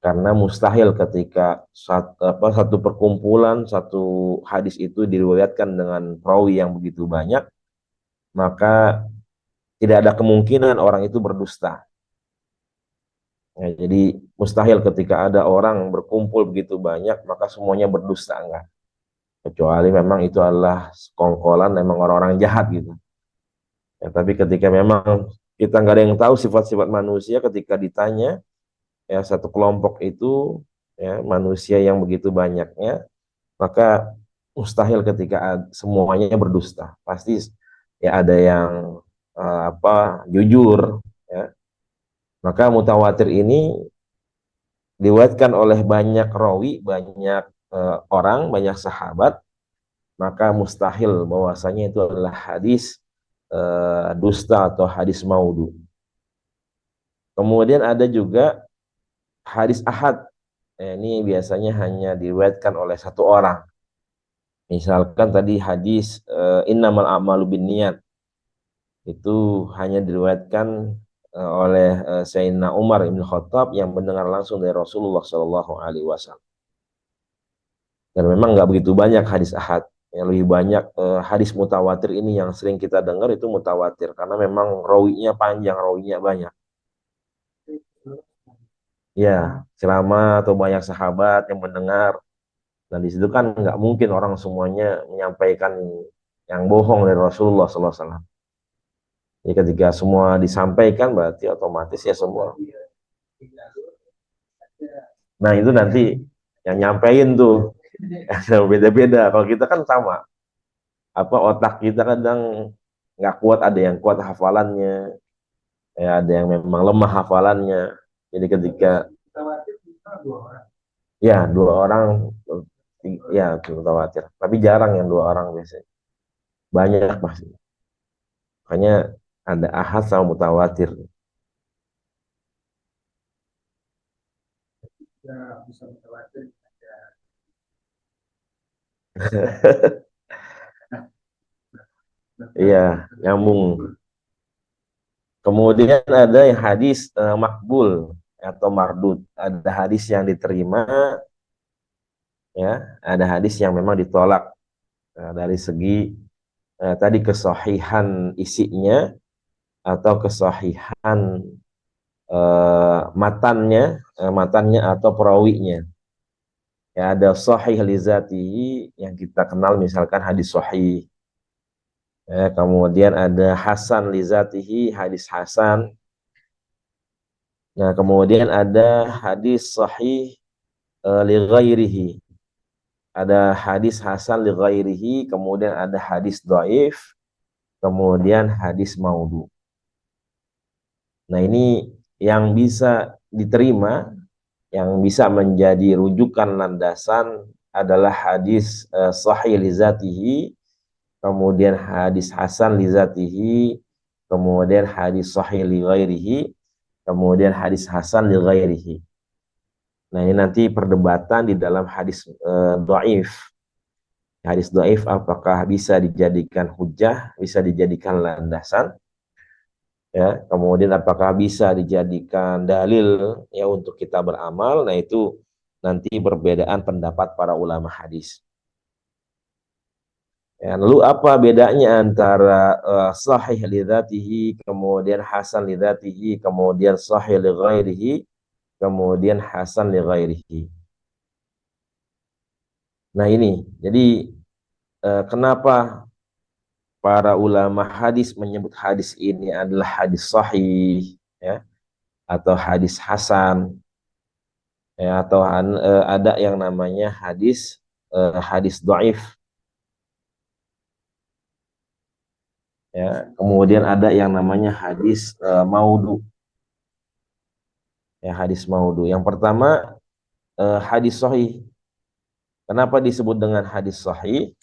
karena mustahil ketika satu perkumpulan satu hadis itu diriwayatkan dengan perawi yang begitu banyak, maka tidak ada kemungkinan orang itu berdusta. Ya, jadi mustahil ketika ada orang berkumpul begitu banyak maka semuanya berdusta, enggak. kecuali memang itu adalah sekongkolan memang orang-orang jahat gitu. Ya, tapi ketika memang kita nggak ada yang tahu sifat-sifat manusia, ketika ditanya ya satu kelompok itu ya manusia yang begitu banyaknya, maka mustahil ketika semuanya berdusta. Pasti ya ada yang jujur ya. Maka mutawatir ini diriwayatkan oleh banyak rawi, banyak orang, banyak sahabat, maka mustahil bahwasanya itu adalah hadis dusta atau hadis maudhu. Kemudian ada juga hadis ahad. Ini biasanya hanya diriwayatkan oleh satu orang. Misalkan tadi hadis innamal a'malu binniyat, itu hanya diriwayatkan oleh Sayyidina Umar bin Khattab yang mendengar langsung dari Rasulullah Shallallahu Alaihi Wasallam. Dan memang nggak begitu banyak hadis ahad. Yang lebih banyak hadis mutawatir ini yang sering kita dengar itu mutawatir karena memang rawinya panjang, rawinya banyak. Ya, ceramah atau banyak sahabat yang mendengar. Dan di situ kan nggak mungkin orang semuanya menyampaikan yang bohong dari Rasulullah SAW. Jadi ketika semua disampaikan berarti otomatis ya semua. Nah itu nanti yang nyampein tuh yang beda-beda. Kalau kita kan sama. Otak kita kadang nggak kuat, ada yang kuat hafalannya, ya ada yang memang lemah hafalannya. Jadi ketika ya dua orang ya mutawatir, tapi jarang yang dua orang biasanya. Banyak pasti. Makanya ada ahad sama mutawatir. Iya, nyambung. Kemudian ada yang hadis makbul atau mardud. Ada hadis yang diterima, ya. Ada hadis yang memang ditolak. Nah, dari segi tadi kesahihan isinya atau kesahihan matannya atau perawinya. Ya, ada sahih li zatihi yang kita kenal misalkan hadis sahih. Ya, kemudian ada hasan li zatihi, hadis hasan. Nah, kemudian ada hadis sahih li ghairihi. Ada hadis hasan li ghairihi, kemudian ada hadis dhaif, kemudian hadis maudhu. Nah, ini yang bisa diterima, yang bisa menjadi rujukan landasan adalah hadis sahih li zatihi, kemudian hadis hasan li zatihi, kemudian hadis sahih li ghairihi, kemudian hadis hasan li ghairihi. Nah, ini nanti perdebatan di dalam hadis dhaif. Hadis dhaif apakah bisa dijadikan hujah, bisa dijadikan landasan, ya. Kemudian apakah bisa dijadikan dalil ya untuk kita beramal. Nah, itu nanti perbedaan pendapat para ulama hadis. Ya, lalu apa bedanya antara sahih li dzatihi, kemudian hasan li dzatihi, kemudian sahih li ghairihi, kemudian hasan li ghairihi. Nah, ini. Jadi kenapa para ulama hadis menyebut hadis ini adalah hadis sahih ya atau hadis hasan ya atau ada yang namanya hadis dhaif ya, kemudian ada yang namanya hadis maudhu ya, hadis maudhu. Yang pertama hadis sahih. Kenapa disebut dengan hadis sahih?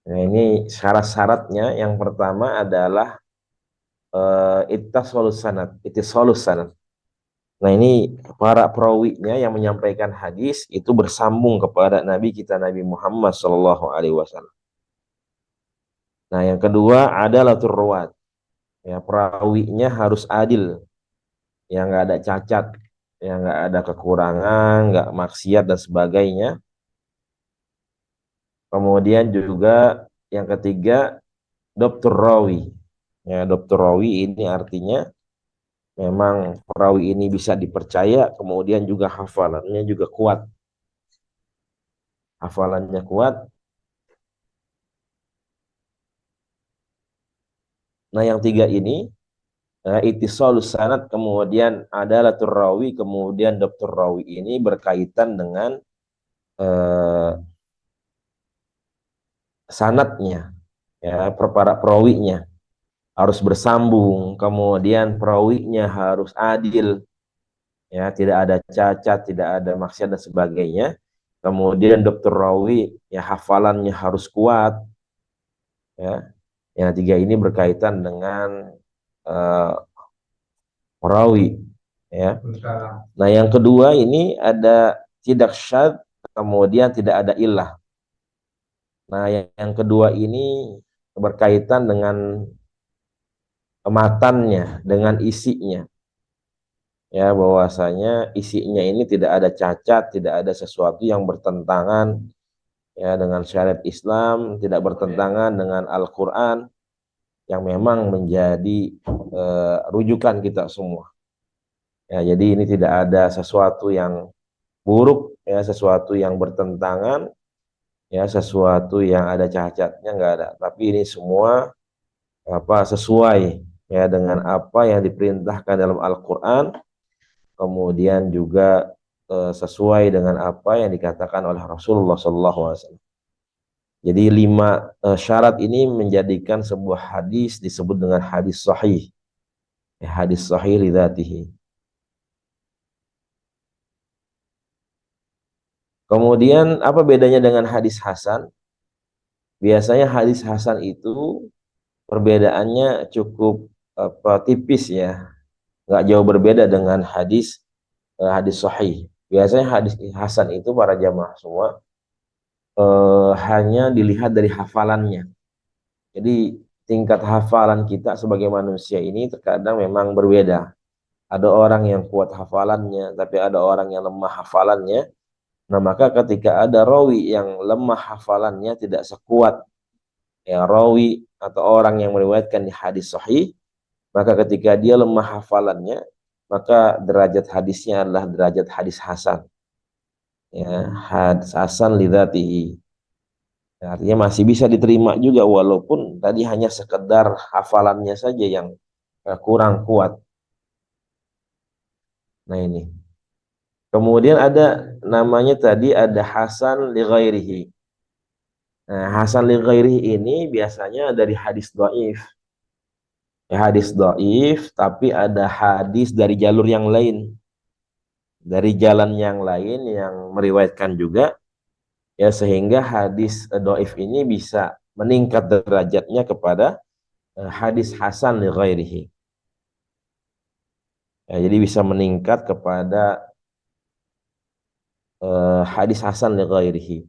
Nah, ini syarat-syaratnya yang pertama adalah ittisalus sanad. Nah, ini para perawinya yang menyampaikan hadis itu bersambung kepada Nabi kita Nabi Muhammad Shallallahu Alaihi Wasallam. Nah, yang kedua adalah ruwat. Ya, perawinya harus adil, yang nggak ada cacat, yang nggak ada kekurangan, nggak maksiat dan sebagainya. Kemudian juga yang ketiga dokter rawi. Ya, dokter rawi ini artinya memang perawi ini bisa dipercaya, kemudian juga hafalannya juga kuat. Hafalannya kuat, Nah, yang tiga ini, ittisalus sanad, kemudian adalatul rawi, kemudian dhabtur rawi, ini berkaitan dengan eh, sanadnya, ya, para perawinya harus bersambung, kemudian perawinya harus adil, ya, tidak ada cacat, tidak ada maksiat dan sebagainya. Kemudian dokter rawi, ya, hafalannya harus kuat, ya. Yang tiga ini berkaitan dengan uh, perawi, ya. Nah, yang kedua ini ada tidak syad, kemudian tidak ada illah. Nah, yang kedua ini berkaitan dengan matannya, dengan isinya, ya, bahwasanya isinya ini tidak ada cacat, tidak ada sesuatu yang bertentangan, ya, dengan syariat Islam, tidak bertentangan dengan Al-Qur'an yang memang menjadi rujukan kita semua. Ya, jadi ini tidak ada sesuatu yang buruk, ya, sesuatu yang bertentangan, ya, sesuatu yang ada cacatnya, nggak ada. Tapi ini semua sesuai, ya, dengan apa yang diperintahkan dalam Al-Qur'an, kemudian juga sesuai dengan apa yang dikatakan oleh Rasulullah SAW. Jadi 5 syarat ini menjadikan sebuah hadis disebut dengan hadis sahih, ya, hadis sahih lidzatihi. Kemudian apa bedanya dengan hadis hasan? Biasanya hadis hasan itu perbedaannya cukup tipis, ya, nggak jauh berbeda dengan hadis sahih. Biasanya hadis hasan itu para jamaah semua hanya dilihat dari hafalannya. Jadi tingkat hafalan kita sebagai manusia ini terkadang memang berbeda. Ada orang yang kuat hafalannya, tapi ada orang yang lemah hafalannya. Nah, maka ketika ada rawi yang lemah hafalannya, tidak sekuat, ya, rawi atau orang yang meriwayatkan di hadis sahih, maka ketika dia lemah hafalannya, maka derajat hadisnya adalah derajat hadis hasan. Ya, hadis hasan lidzatihi. Artinya masih bisa diterima juga walaupun tadi hanya sekedar hafalannya saja yang kurang kuat. Nah, ini. Kemudian ada namanya tadi ada hasan li ghairihi. Nah, hasan li ghairihi ini biasanya dari hadis dhaif. Ya, hadis dhaif tapi ada hadis dari jalur yang lain. Dari jalan yang lain yang meriwayatkan juga, ya, sehingga hadis dhaif ini bisa meningkat derajatnya kepada hadis hasan li ghairihi. Ya, jadi bisa meningkat kepada hadis hasan li ghairihi.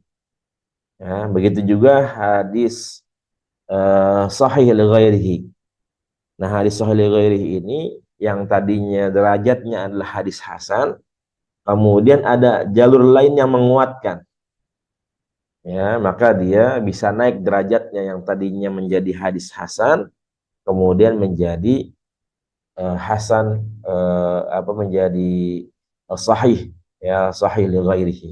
Ya, begitu juga hadis sahih li ghairihi. Nah, hadis sahih li ghairihi ini yang tadinya derajatnya adalah hadis hasan, kemudian ada jalur lain yang menguatkan. Ya, maka dia bisa naik derajatnya yang tadinya menjadi hadis hasan, kemudian menjadi hasan, menjadi sahih, ya, sahih li ghairihi.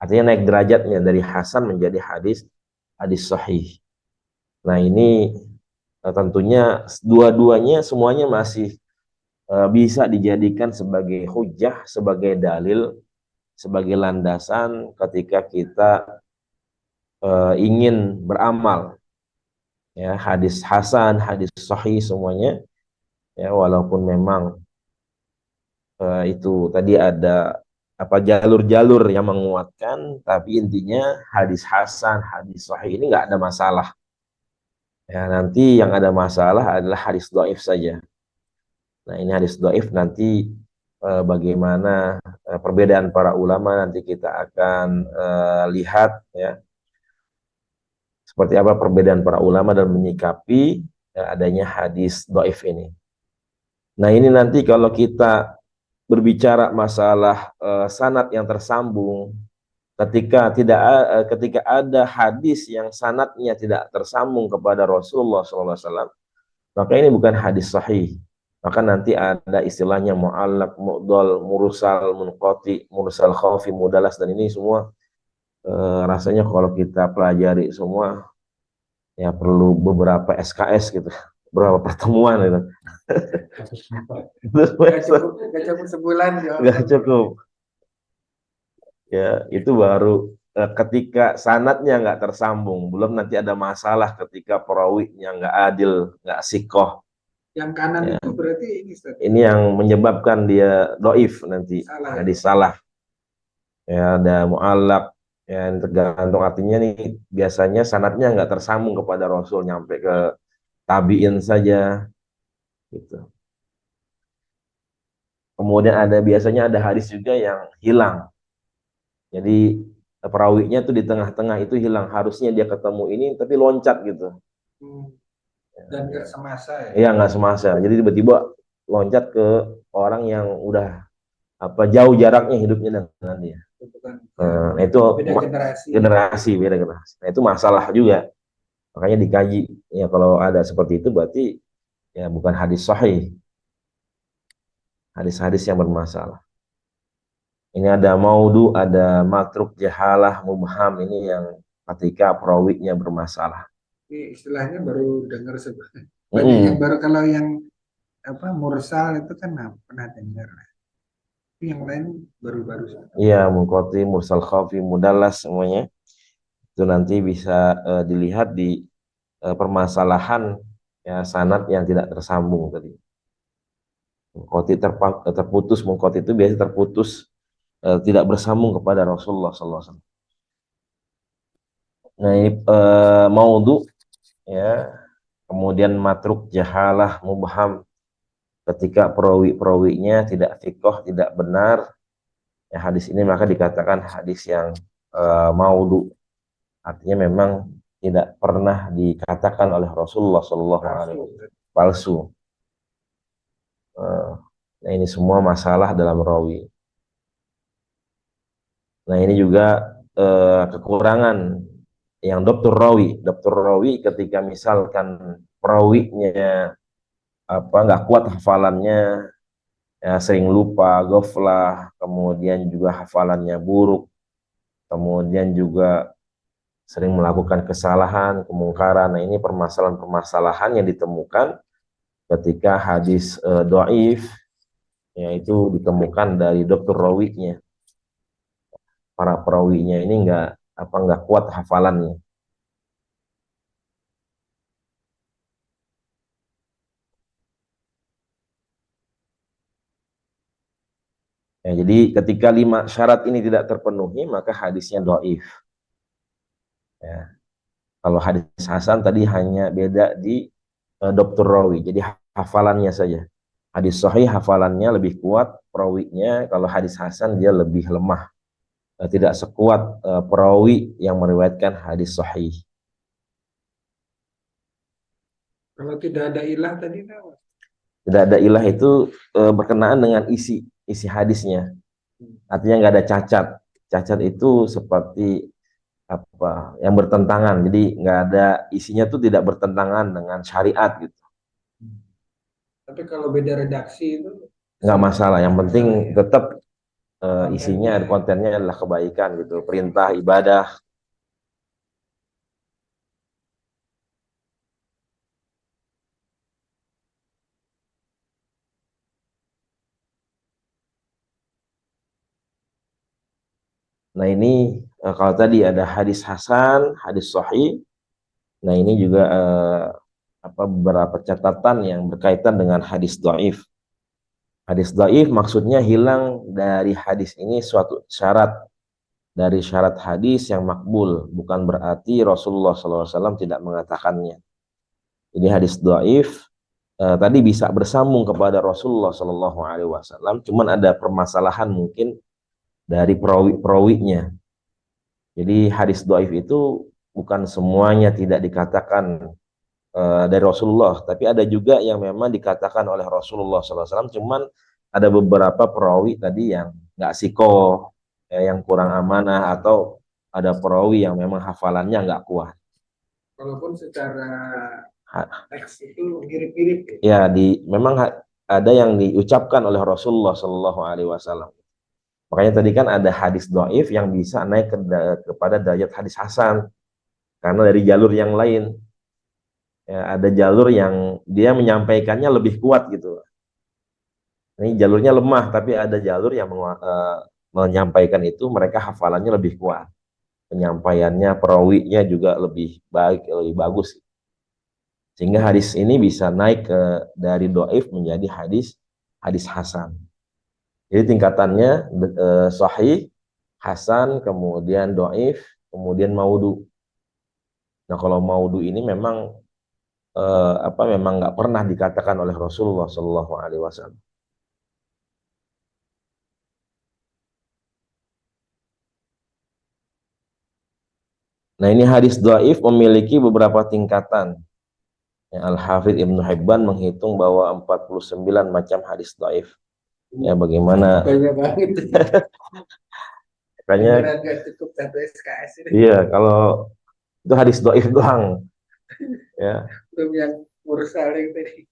Artinya naik derajatnya dari hasan menjadi hadis hadis sahih. Nah, ini tentunya dua-duanya semuanya masih bisa dijadikan sebagai hujjah, sebagai dalil, sebagai landasan ketika kita ingin beramal, ya, hadis hasan, hadis sahih semuanya, ya, walaupun memang itu tadi ada jalur-jalur yang menguatkan, tapi intinya hadis hasan, hadis sahih ini nggak ada masalah. Ya, nanti yang ada masalah adalah hadis dhaif saja. Nah, ini hadis dhaif nanti bagaimana perbedaan para ulama nanti kita akan lihat, ya, seperti apa perbedaan para ulama dalam menyikapi adanya hadis dhaif ini. Nah, ini nanti kalau kita berbicara masalah sanad yang tersambung, ketika ada hadis yang sanadnya tidak tersambung kepada Rasulullah SAW, maka ini bukan hadis sahih. Maka nanti ada istilahnya mu'allaq, mu'dal, mursal, munqati, mursal khafi, mudalas, dan ini semua rasanya kalau kita pelajari semua, ya, perlu beberapa SKS gitu berapa pertemuan itu.
Gak cukup sebulan ya.
Nggak cukup. Ya, itu baru ketika sanadnya nggak tersambung, belum nanti ada masalah ketika perawinya nggak adil, nggak sikoh.
Yang kanan
Ya.
itu berarti ini Ustaz.
Ini yang menyebabkan dia doif nanti,
Salah,
hadis salah. Ya, ada mu'allak, yang tergantung artinya nih. Biasanya sanadnya nggak tersambung kepada Rasul, nyampe ke tabiin saja, gitu. Kemudian biasanya ada hadis juga yang hilang. Jadi perawinya tuh di tengah-tengah itu hilang. Harusnya dia ketemu ini tapi loncat gitu.
Dan nggak semasa ya.
Iya, nggak semasa. Jadi tiba-tiba loncat ke orang yang udah jauh jaraknya hidupnya dengan dia. Nah, itu
beda generasi.
Beda generasi. Nah, itu masalah juga. Makanya dikaji. Ya kalau ada seperti itu berarti ya bukan hadis sahih. Hadis-hadis yang bermasalah. Ini ada maudu, ada matruk, jahalah, mubham. Ini yang ketika perawinya bermasalah.
Ini istilahnya baru dengar sebenarnya. Banyak yang baru, kalau yang mursal itu kan pernah dengar. Tapi yang lain baru-baru.
Iya, munqati, mursal khafi, mudallas semuanya. Itu nanti bisa dilihat di permasalahan ya sanad yang tidak tersambung tadi. Munqati terputus, munqati itu biasa terputus, tidak bersambung kepada Rasulullah SAW. Nah, ini maudhu ya, kemudian matruk, jahalah, mubham, ketika perawi-perawinya tidak fiqh, tidak benar, ya hadis ini maka dikatakan hadis yang maudhu. Artinya memang tidak pernah dikatakan oleh Rasulullah SAW, palsu. Nah, ini semua masalah dalam rawi. Nah, ini juga kekurangan yang dokter rawi ketika misalkan perawinya nggak kuat hafalannya, ya sering lupa, ghaflah, kemudian juga hafalannya buruk, kemudian juga sering melakukan kesalahan, kemungkaran. Nah, ini permasalahan-permasalahan yang ditemukan ketika hadis dhaif, yaitu ditemukan dari dokter rawinya. Para perawinya ini nggak kuat hafalannya. Ya, jadi ketika 5 syarat ini tidak terpenuhi, maka hadisnya dhaif. Ya. Kalau hadis hasan tadi hanya beda di dokter rawi, jadi hafalannya saja. Hadis sahih hafalannya lebih kuat perawinya, kalau hadis hasan dia lebih lemah. Tidak sekuat perawi yang meriwayatkan hadis sahih.
Kalau tidak ada ilah tadi apa?
Tidak ada ilah itu berkenaan dengan isi hadisnya. Artinya nggak ada cacat. Cacat itu seperti yang bertentangan. Jadi nggak ada, isinya tuh tidak bertentangan dengan syariat gitu.
Tapi kalau beda redaksi itu
Nggak masalah. Yang penting tetap isinya, kontennya adalah kebaikan gitu, perintah, ibadah. Nah, ini kalau tadi ada hadis hasan, hadis sahih. Nah, ini juga beberapa catatan yang berkaitan dengan hadis dhaif. Hadis dhaif maksudnya hilang dari hadis ini suatu syarat dari syarat hadis yang makbul, bukan berarti Rasulullah SAW tidak mengatakannya. Jadi hadis dhaif tadi bisa bersambung kepada Rasulullah SAW, cuman ada permasalahan mungkin dari perawinya. Jadi hadis dhaif itu bukan semuanya tidak dikatakan dari Rasulullah, tapi ada juga yang memang dikatakan oleh Rasulullah SAW, cuman ada beberapa perawi tadi yang nggak sikoh, yang kurang amanah, atau ada perawi yang memang hafalannya nggak kuat.
Walaupun secara teks itu mirip-mirip.
Ya, memang ada yang diucapkan oleh Rasulullah SAW. Makanya tadi kan ada hadis dhaif yang bisa naik kepada derajat hadis hasan karena dari jalur yang lain. Ya, ada jalur yang dia menyampaikannya lebih kuat gitu. Ini jalurnya lemah, tapi ada jalur yang menyampaikan itu mereka hafalannya lebih kuat. Penyampaiannya, perawinya juga lebih baik, lebih bagus. Sehingga hadis ini bisa naik dari doif menjadi hadis hadis hasan. Jadi tingkatannya sahih, hasan, kemudian doif, kemudian maudu. Nah kalau maudu ini memang memang nggak pernah dikatakan oleh Rasulullah Shallallahu Alaihi Wasallam. Nah ini hadis doif memiliki beberapa tingkatan. Ya, Al-Hafidh Ibnu Hibban menghitung bahwa 49 macam hadis doif. Ya bagaimana?
Banyak banget.
Makanya
Nggak cukup satu SKS ini.
iya kalau itu hadis doif doang. Ya.
Belum yang mursaling tadi.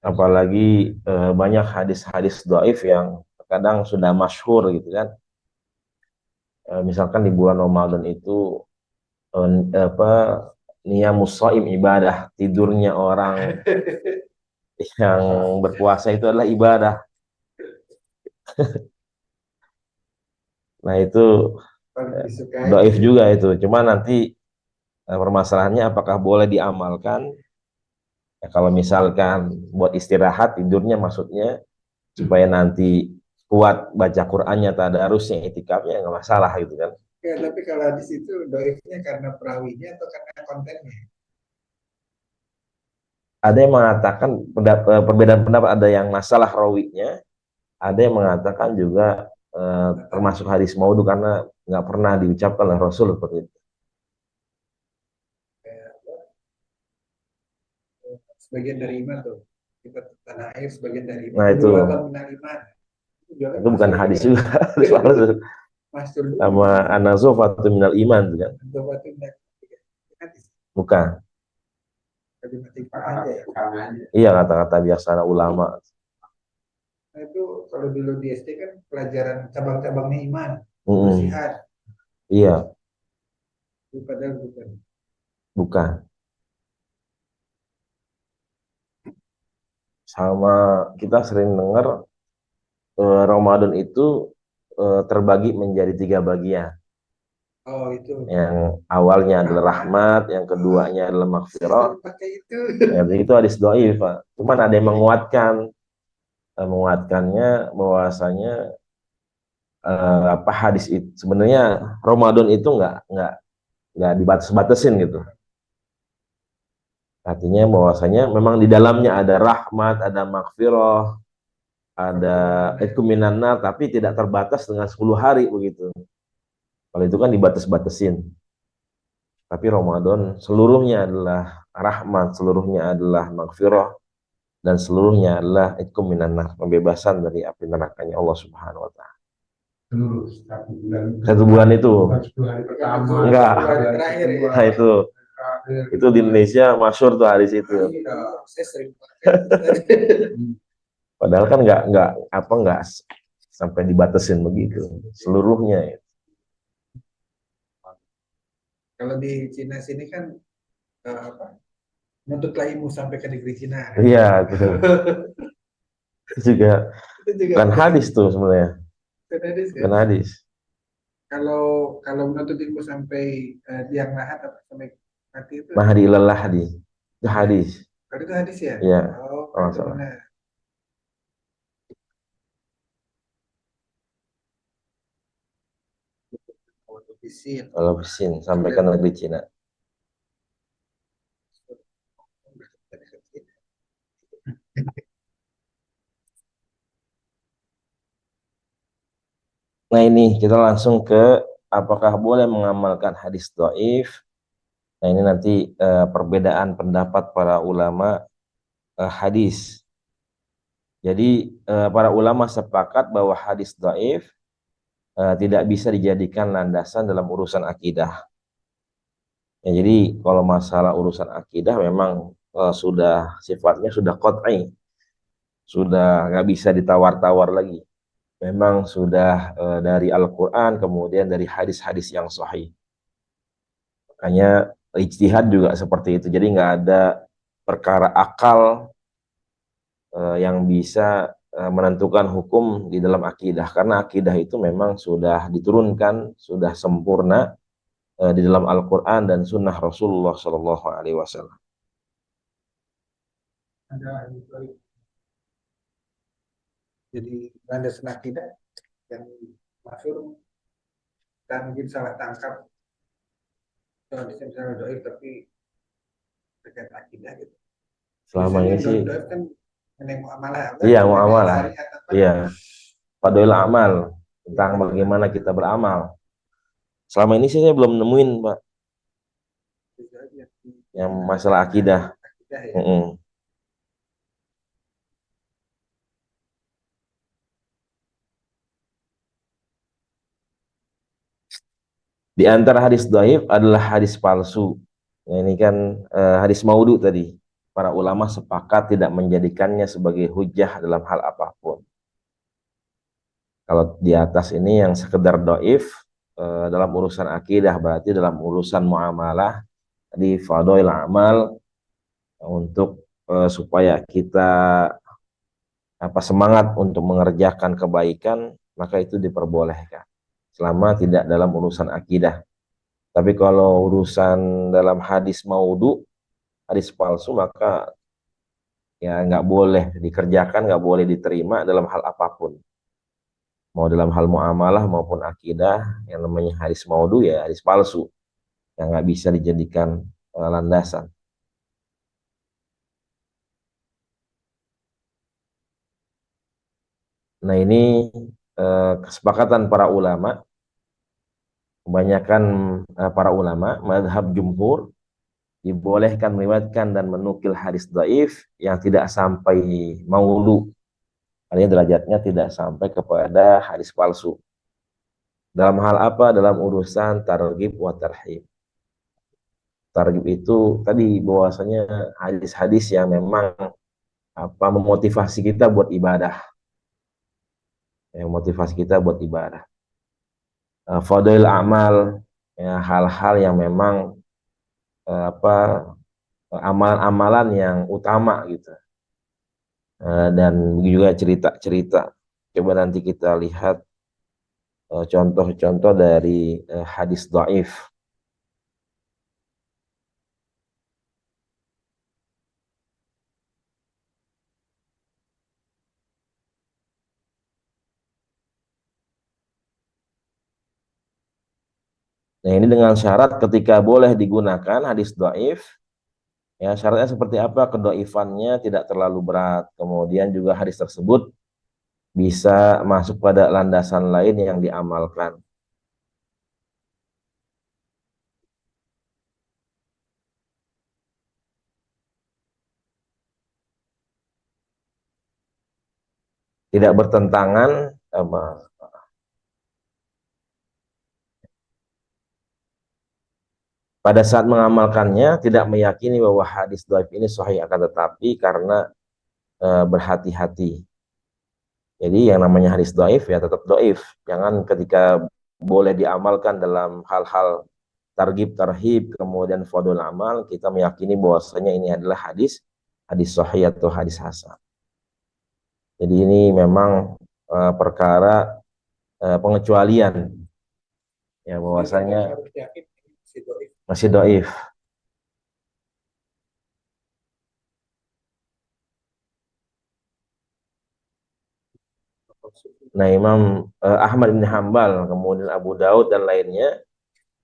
Apalagi banyak hadis-hadis doif yang kadang sudah masyhur gitu kan. Misalkan di bulan Ramadan itu apa niyamus shaim ibadah, tidurnya orang yang berpuasa itu adalah ibadah. Nah itu doif juga itu. Cuma nanti permasalahannya apakah boleh diamalkan? Ya, kalau misalkan buat istirahat tidurnya maksudnya supaya nanti kuat baca Qur'annya, tadarusnya, itikafnya nggak masalah gitu kan.
Ya, tapi kalau di situ doifnya karena perawinya atau karena kontennya?
Ada yang mengatakan perbedaan pendapat, ada yang masalah rawinya, ada yang mengatakan juga termasuk hadis maudhu karena nggak pernah diucapkan oleh Rasul seperti itu.
Sebagian dari iman tuh. Kita tanah air sebagian dari iman.
Nah itu bukan hadis juga. Sama an-nazafatu minal iman kan? Bukan. Iya kata-kata biasa ulama.
Nah, itu kalau dulu di SD kan pelajaran cabang-cabangnya iman, bersihan.
Iya.
Padahal bukan.
Bukan. Sama kita sering dengar Ramadan itu terbagi menjadi 3 bagian.
Oh itu.
Yang awalnya adalah rahmat, yang keduanya adalah maghfirah. Ya, itu hadis dhaif, Pak. Cuman ada yang menguatkannya bahwasanya apa hadis itu sebenarnya Ramadan itu nggak dibatas-batasin gitu. Artinya bahwasanya memang di dalamnya ada rahmat, ada maghfirah, ada itqu minan nar, tapi tidak terbatas dengan 10 hari begitu. Kalau itu kan dibatas-batasin. Tapi Ramadan seluruhnya adalah rahmat, seluruhnya adalah maghfirah, dan seluruhnya adalah itqu minan nar, pembebasan dari api nerakanya Allah Subhanahu wa taala. Satu bulan itu. Enggak. Nah itu di Indonesia masyhur tuh hadis itu. Padahal kan nggak sampai dibatasin begitu seluruhnya.
Kalau di Cina sini kan menuntut ilmu sampai ke negeri Cina.
Iya itu juga bukan hadis tuh sebenarnya. Bukan hadis.
Kalau menuntut ilmu sampai tiang lahat atau sampai mati itu.
Mahdi ilallah hadis. Itu hadis.
Kalau itu hadis ya?
Iya.
Oh, itu benar.
Kalau bisin sampai ke negeri Cina. Nah ini kita langsung ke apakah boleh mengamalkan hadis dhaif. Nah ini nanti perbedaan pendapat para ulama hadis. Jadi para ulama sepakat bahwa hadis dhaif tidak bisa dijadikan landasan dalam urusan akidah. Ya, jadi kalau masalah urusan akidah memang sudah sifatnya sudah qat'i, sudah nggak bisa ditawar-tawar lagi. Memang sudah dari Al-Quran kemudian dari hadis-hadis yang sahih. Hanya ijtihad juga seperti itu. Jadi nggak ada perkara akal yang bisa menentukan hukum di dalam akidah. Karena akidah itu memang sudah diturunkan, sudah sempurna di dalam Al-Quran dan Sunnah Rasulullah Shallallahu Alaihi Wasallam.
Jadi landasan akidah yang masuk dan mungkin salah tangkap kalau misalnya doib tapi terkait akidah gitu.
Selama ini sih,
doib kan menengok amalah.
iya muamalah, iya fadhil amal tentang bagaimana kita beramal. Selama ini sih saya belum nemuin Pak yang masalah akidah. Di antara hadis dhaif adalah hadis palsu. Nah, ini kan hadis maudhu tadi. Para ulama sepakat tidak menjadikannya sebagai hujah dalam hal apapun. Kalau di atas ini yang sekedar dhaif dalam urusan akidah, berarti dalam urusan muamalah di fadhail amal untuk supaya kita semangat untuk mengerjakan kebaikan, maka itu diperbolehkan selama tidak dalam urusan akidah. Tapi kalau urusan dalam hadis maudhu, hadis palsu, maka ya nggak boleh dikerjakan, nggak boleh diterima dalam hal apapun. Mau dalam hal muamalah maupun akidah, yang namanya hadis maudhu ya hadis palsu, yang nggak bisa dijadikan landasan. Nah ini kesepakatan para ulama, kebanyakan para ulama, mazhab jumhur, dibolehkan meriwayatkan dan menukil hadis dhaif yang tidak sampai maudhu. Artinya derajatnya tidak sampai kepada hadis palsu. Dalam hal apa? Dalam urusan targhib wa tarhib. Targhib itu tadi bahwasanya hadis-hadis yang memang memotivasi kita buat ibadah. Yang motivasi kita buat ibadah. Fadail amal, ya, hal-hal yang memang amalan-amalan yang utama gitu. Dan juga cerita-cerita. Coba nanti kita lihat contoh-contoh dari hadis dhaif. Nah ini dengan syarat ketika boleh digunakan hadis dhaif, ya syaratnya seperti apa? Kedhaifannya tidak terlalu berat. Kemudian juga hadis tersebut bisa masuk pada landasan lain yang diamalkan. Tidak bertentangan pada saat mengamalkannya tidak meyakini bahwa hadis dhaif ini sahih, akan tetapi karena berhati-hati. Jadi yang namanya hadis dhaif ya tetap dhaif. Jangan ketika boleh diamalkan dalam hal-hal targhib tarhib kemudian fadhil amal kita meyakini bahwasanya ini adalah hadis sahih atau hadis hasan. Jadi ini memang perkara pengecualian ya, bahwasanya masih dhaif. Nah, Imam Ahmad bin Hambal, kemudian Abu Daud dan lainnya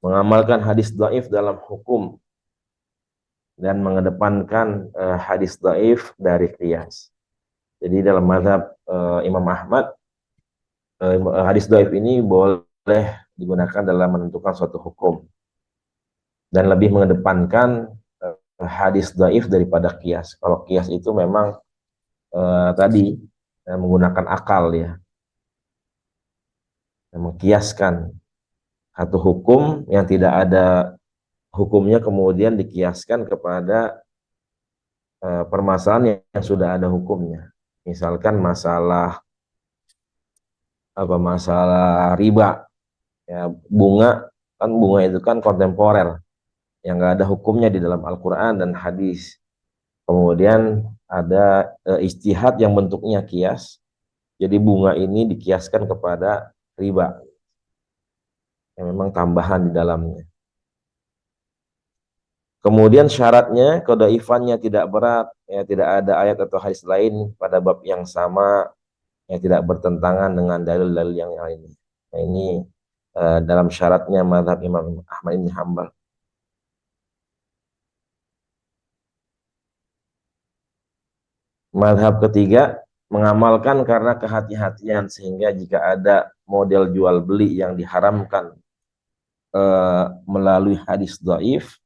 mengamalkan hadis dhaif dalam hukum dan mengedepankan hadis dhaif dari qiyas. Jadi dalam mazhab Imam Ahmad, hadis dhaif ini boleh digunakan dalam menentukan suatu hukum dan lebih mengedepankan hadis dhaif daripada qiyas. Kalau qiyas itu memang tadi menggunakan akal ya, mengkiaskan satu hukum yang tidak ada hukumnya kemudian dikiaskan kepada permasalahan yang sudah ada hukumnya. Misalkan masalah masalah riba ya, bunga itu kan kontemporer. yang nggak ada hukumnya di dalam Al-Quran dan hadis. Kemudian ada ijtihad yang bentuknya kias. Jadi bunga ini dikiaskan kepada riba, yang memang tambahan di dalamnya. Kemudian syaratnya kedhaifannya tidak berat, ya tidak ada ayat atau hadis lain pada bab yang sama yang tidak bertentangan dengan dalil-dalil yang lainnya. Nah, ini dalam syaratnya mazhab Imam Ahmad bin Hambal. Mazhab ketiga, mengamalkan karena kehati-hatian, sehingga jika ada model jual beli yang diharamkan melalui hadis dhaif,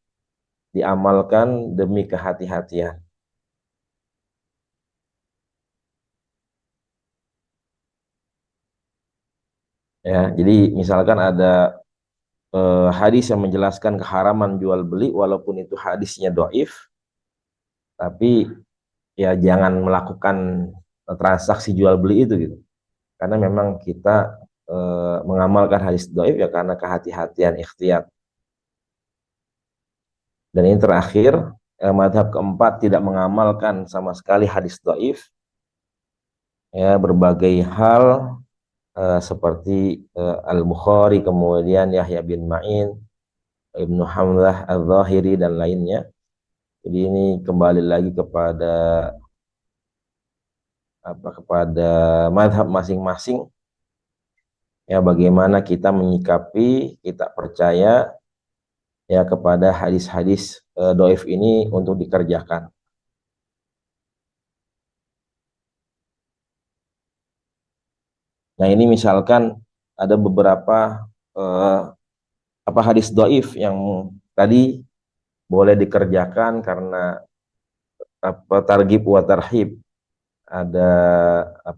diamalkan demi kehati-hatian. Ya, jadi misalkan ada hadis yang menjelaskan keharaman jual beli, walaupun itu hadisnya dhaif, tapi ya jangan melakukan transaksi jual beli itu gitu. Karena memang kita mengamalkan hadis dhaif ya karena kehati-hatian, ikhtiyat. Dan ini terakhir, madhab keempat tidak mengamalkan sama sekali hadis dhaif, ya berbagai hal seperti Al-Bukhari, kemudian Yahya bin Ma'in, Ibnu Hamzah Al-Zahiri dan lainnya. Jadi ini kembali lagi kepada kepada madhab masing-masing, ya bagaimana kita menyikapi, kita percaya ya kepada hadis-hadis dhaif ini untuk dikerjakan. Nah, ini misalkan ada beberapa hadis dhaif yang tadi boleh dikerjakan karena targhib wa tarhib, ada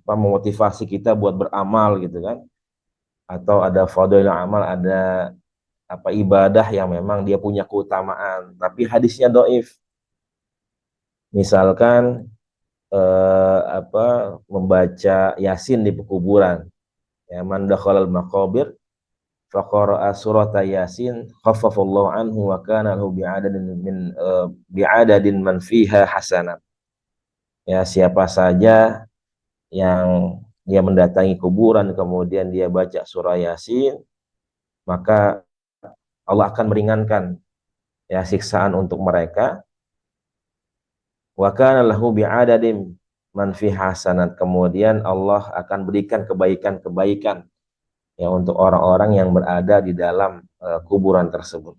memotivasi kita buat beramal gitu kan, atau ada fadhilul amal, ada ibadah yang memang dia punya keutamaan tapi hadisnya dhaif. Misalkan membaca Yasin di pekuburan, ya man dakhalal maqabir faqara'a surata Yasin khaffafallahu anhu wa kana lahu bi'adadin man fiha hasanat. Ya, siapa saja yang dia mendatangi kuburan kemudian dia baca surah Yasin, maka Allah akan meringankan ya siksaan untuk mereka. Wa kana lahu bi'adadin man fi hasanat, kemudian Allah akan berikan kebaikan-kebaikan ya untuk orang-orang yang berada di dalam kuburan tersebut.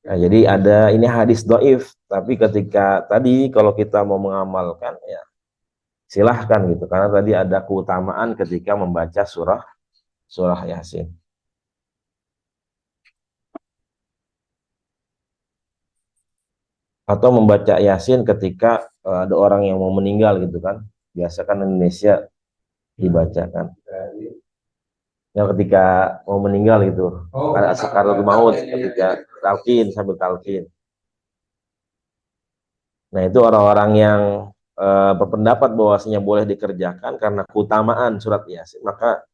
Nah, jadi ada ini hadis dhaif, tapi ketika tadi kalau kita mau mengamalkan ya silahkan gitu, karena tadi ada keutamaan ketika membaca surah Yasin. Atau membaca Yasin ketika ada orang yang mau meninggal gitu kan. Biasa kan Indonesia dibacakan. Yang ketika mau meninggal gitu, ada sakaratul maut, ketika talqin, sambil talqin. Nah, itu orang-orang yang berpendapat bahwasanya boleh dikerjakan karena keutamaan surat Yasin, maka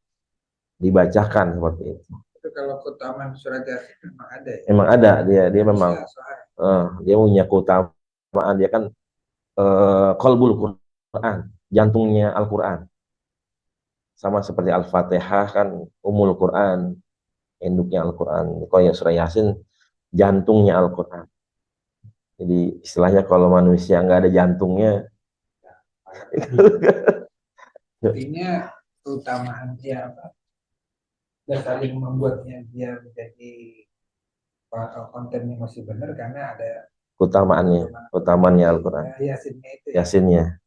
dibacakan seperti itu.
Itu kalau keutamaan surat Yasin memang ada ya?
Memang ada, dia memang dia punya keutamaan, dia kan qalbul Quran, jantungnya Al-Quran. Sama seperti Al-Fatihah kan umul Quran, induknya Al-Quran. Kalau ya surah Yasin jantungnya Al-Quran. Jadi istilahnya kalau manusia nggak ada jantungnya,
artinya keutamaan dia dasar yang membuatnya dia menjadi kontennya masih benar karena ada
keutamaannya Al-Quran,
Yasinnya itu ya.
Yasinnya.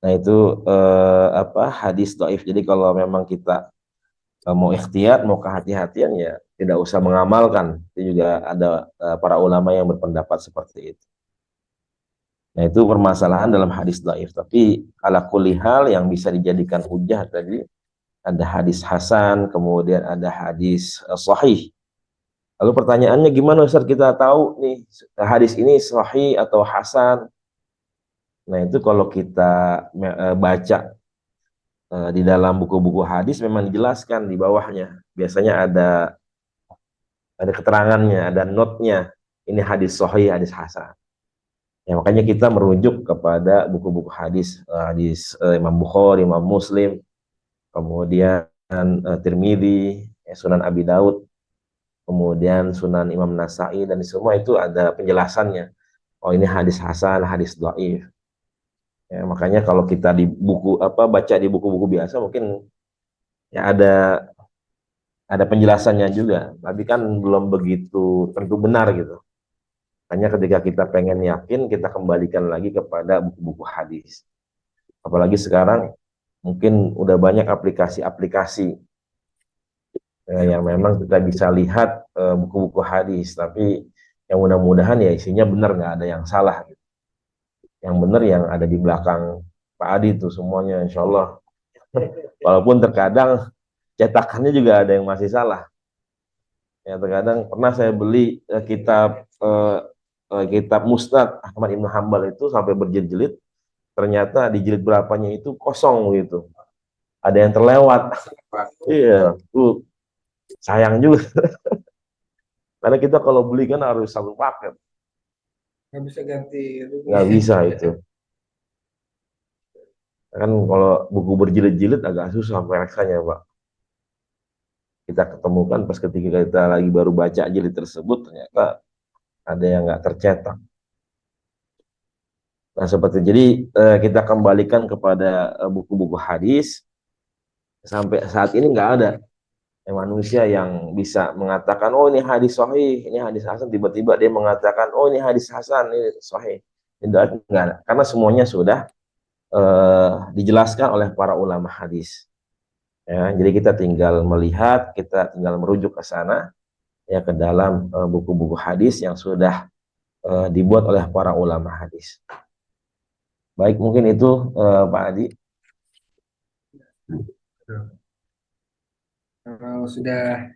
Nah, itu hadis dhaif. Jadi kalau memang kita mau ikhtiyat, mau kehati-hatian ya tidak usah mengamalkan. Itu juga ada para ulama yang berpendapat seperti itu. Nah, itu permasalahan dalam hadis dhaif. Tapi ala kulli hal yang bisa dijadikan hujah tadi ada hadis hasan, kemudian ada hadis sahih. Lalu pertanyaannya gimana Ustaz kita tahu nih hadis ini sahih atau hasan? Nah, itu kalau kita baca di dalam buku-buku hadis memang dijelaskan di bawahnya. Biasanya ada keterangannya, ada notnya. Ini hadis sahih, hadis hasan. Ya, makanya kita merujuk kepada buku-buku hadis, Imam Bukhari, Imam Muslim, kemudian Tirmidzi, Sunan Abi Daud, kemudian Sunan Imam Nasai, dan semua itu ada penjelasannya. Oh, ini hadis hasan, hadis dhaif. Ya, makanya kalau kita di buku baca di buku-buku biasa mungkin ya ada penjelasannya juga, tapi kan belum begitu tentu benar gitu. Hanya ketika kita pengen yakin, kita kembalikan lagi kepada buku-buku hadis. Apalagi sekarang mungkin udah banyak aplikasi-aplikasi yang memang kita bisa lihat buku-buku hadis, tapi yang mudah-mudahan ya isinya benar, nggak ada yang salah. Yang benar yang ada di belakang Pak Adi itu semuanya, insya Allah. Walaupun terkadang cetakannya juga ada yang masih salah. Ya, terkadang pernah saya beli kitab Musnad Ahmad Ibn Hambal itu sampai berjilid-jilid, ternyata di jilid berapanya itu kosong gitu. Ada yang terlewat. Iya, tuh sayang juga. Karena kita kalau beli kan harus satu paket.
Nggak bisa ganti rugi.
Nggak bisa itu. Kan kalau buku berjilid-jilid agak susah peraksanya, Pak. Kita ketemukan pas ketika kita lagi baru baca jilid tersebut, ternyata ada yang nggak tercetak. Nah, seperti jadi kita kembalikan kepada buku-buku hadis. Sampai saat ini nggak ada manusia yang bisa mengatakan, oh ini hadis sahih, ini hadis hasan, tiba-tiba dia mengatakan, oh ini hadis hasan, ini sahih. Tidak ada. Karena semuanya sudah dijelaskan oleh para ulama hadis. Ya, jadi kita tinggal melihat, kita tinggal merujuk ke sana, ya ke dalam buku-buku hadis yang sudah dibuat oleh para ulama hadis. Baik, mungkin itu Pak Adi.
Kalau sudah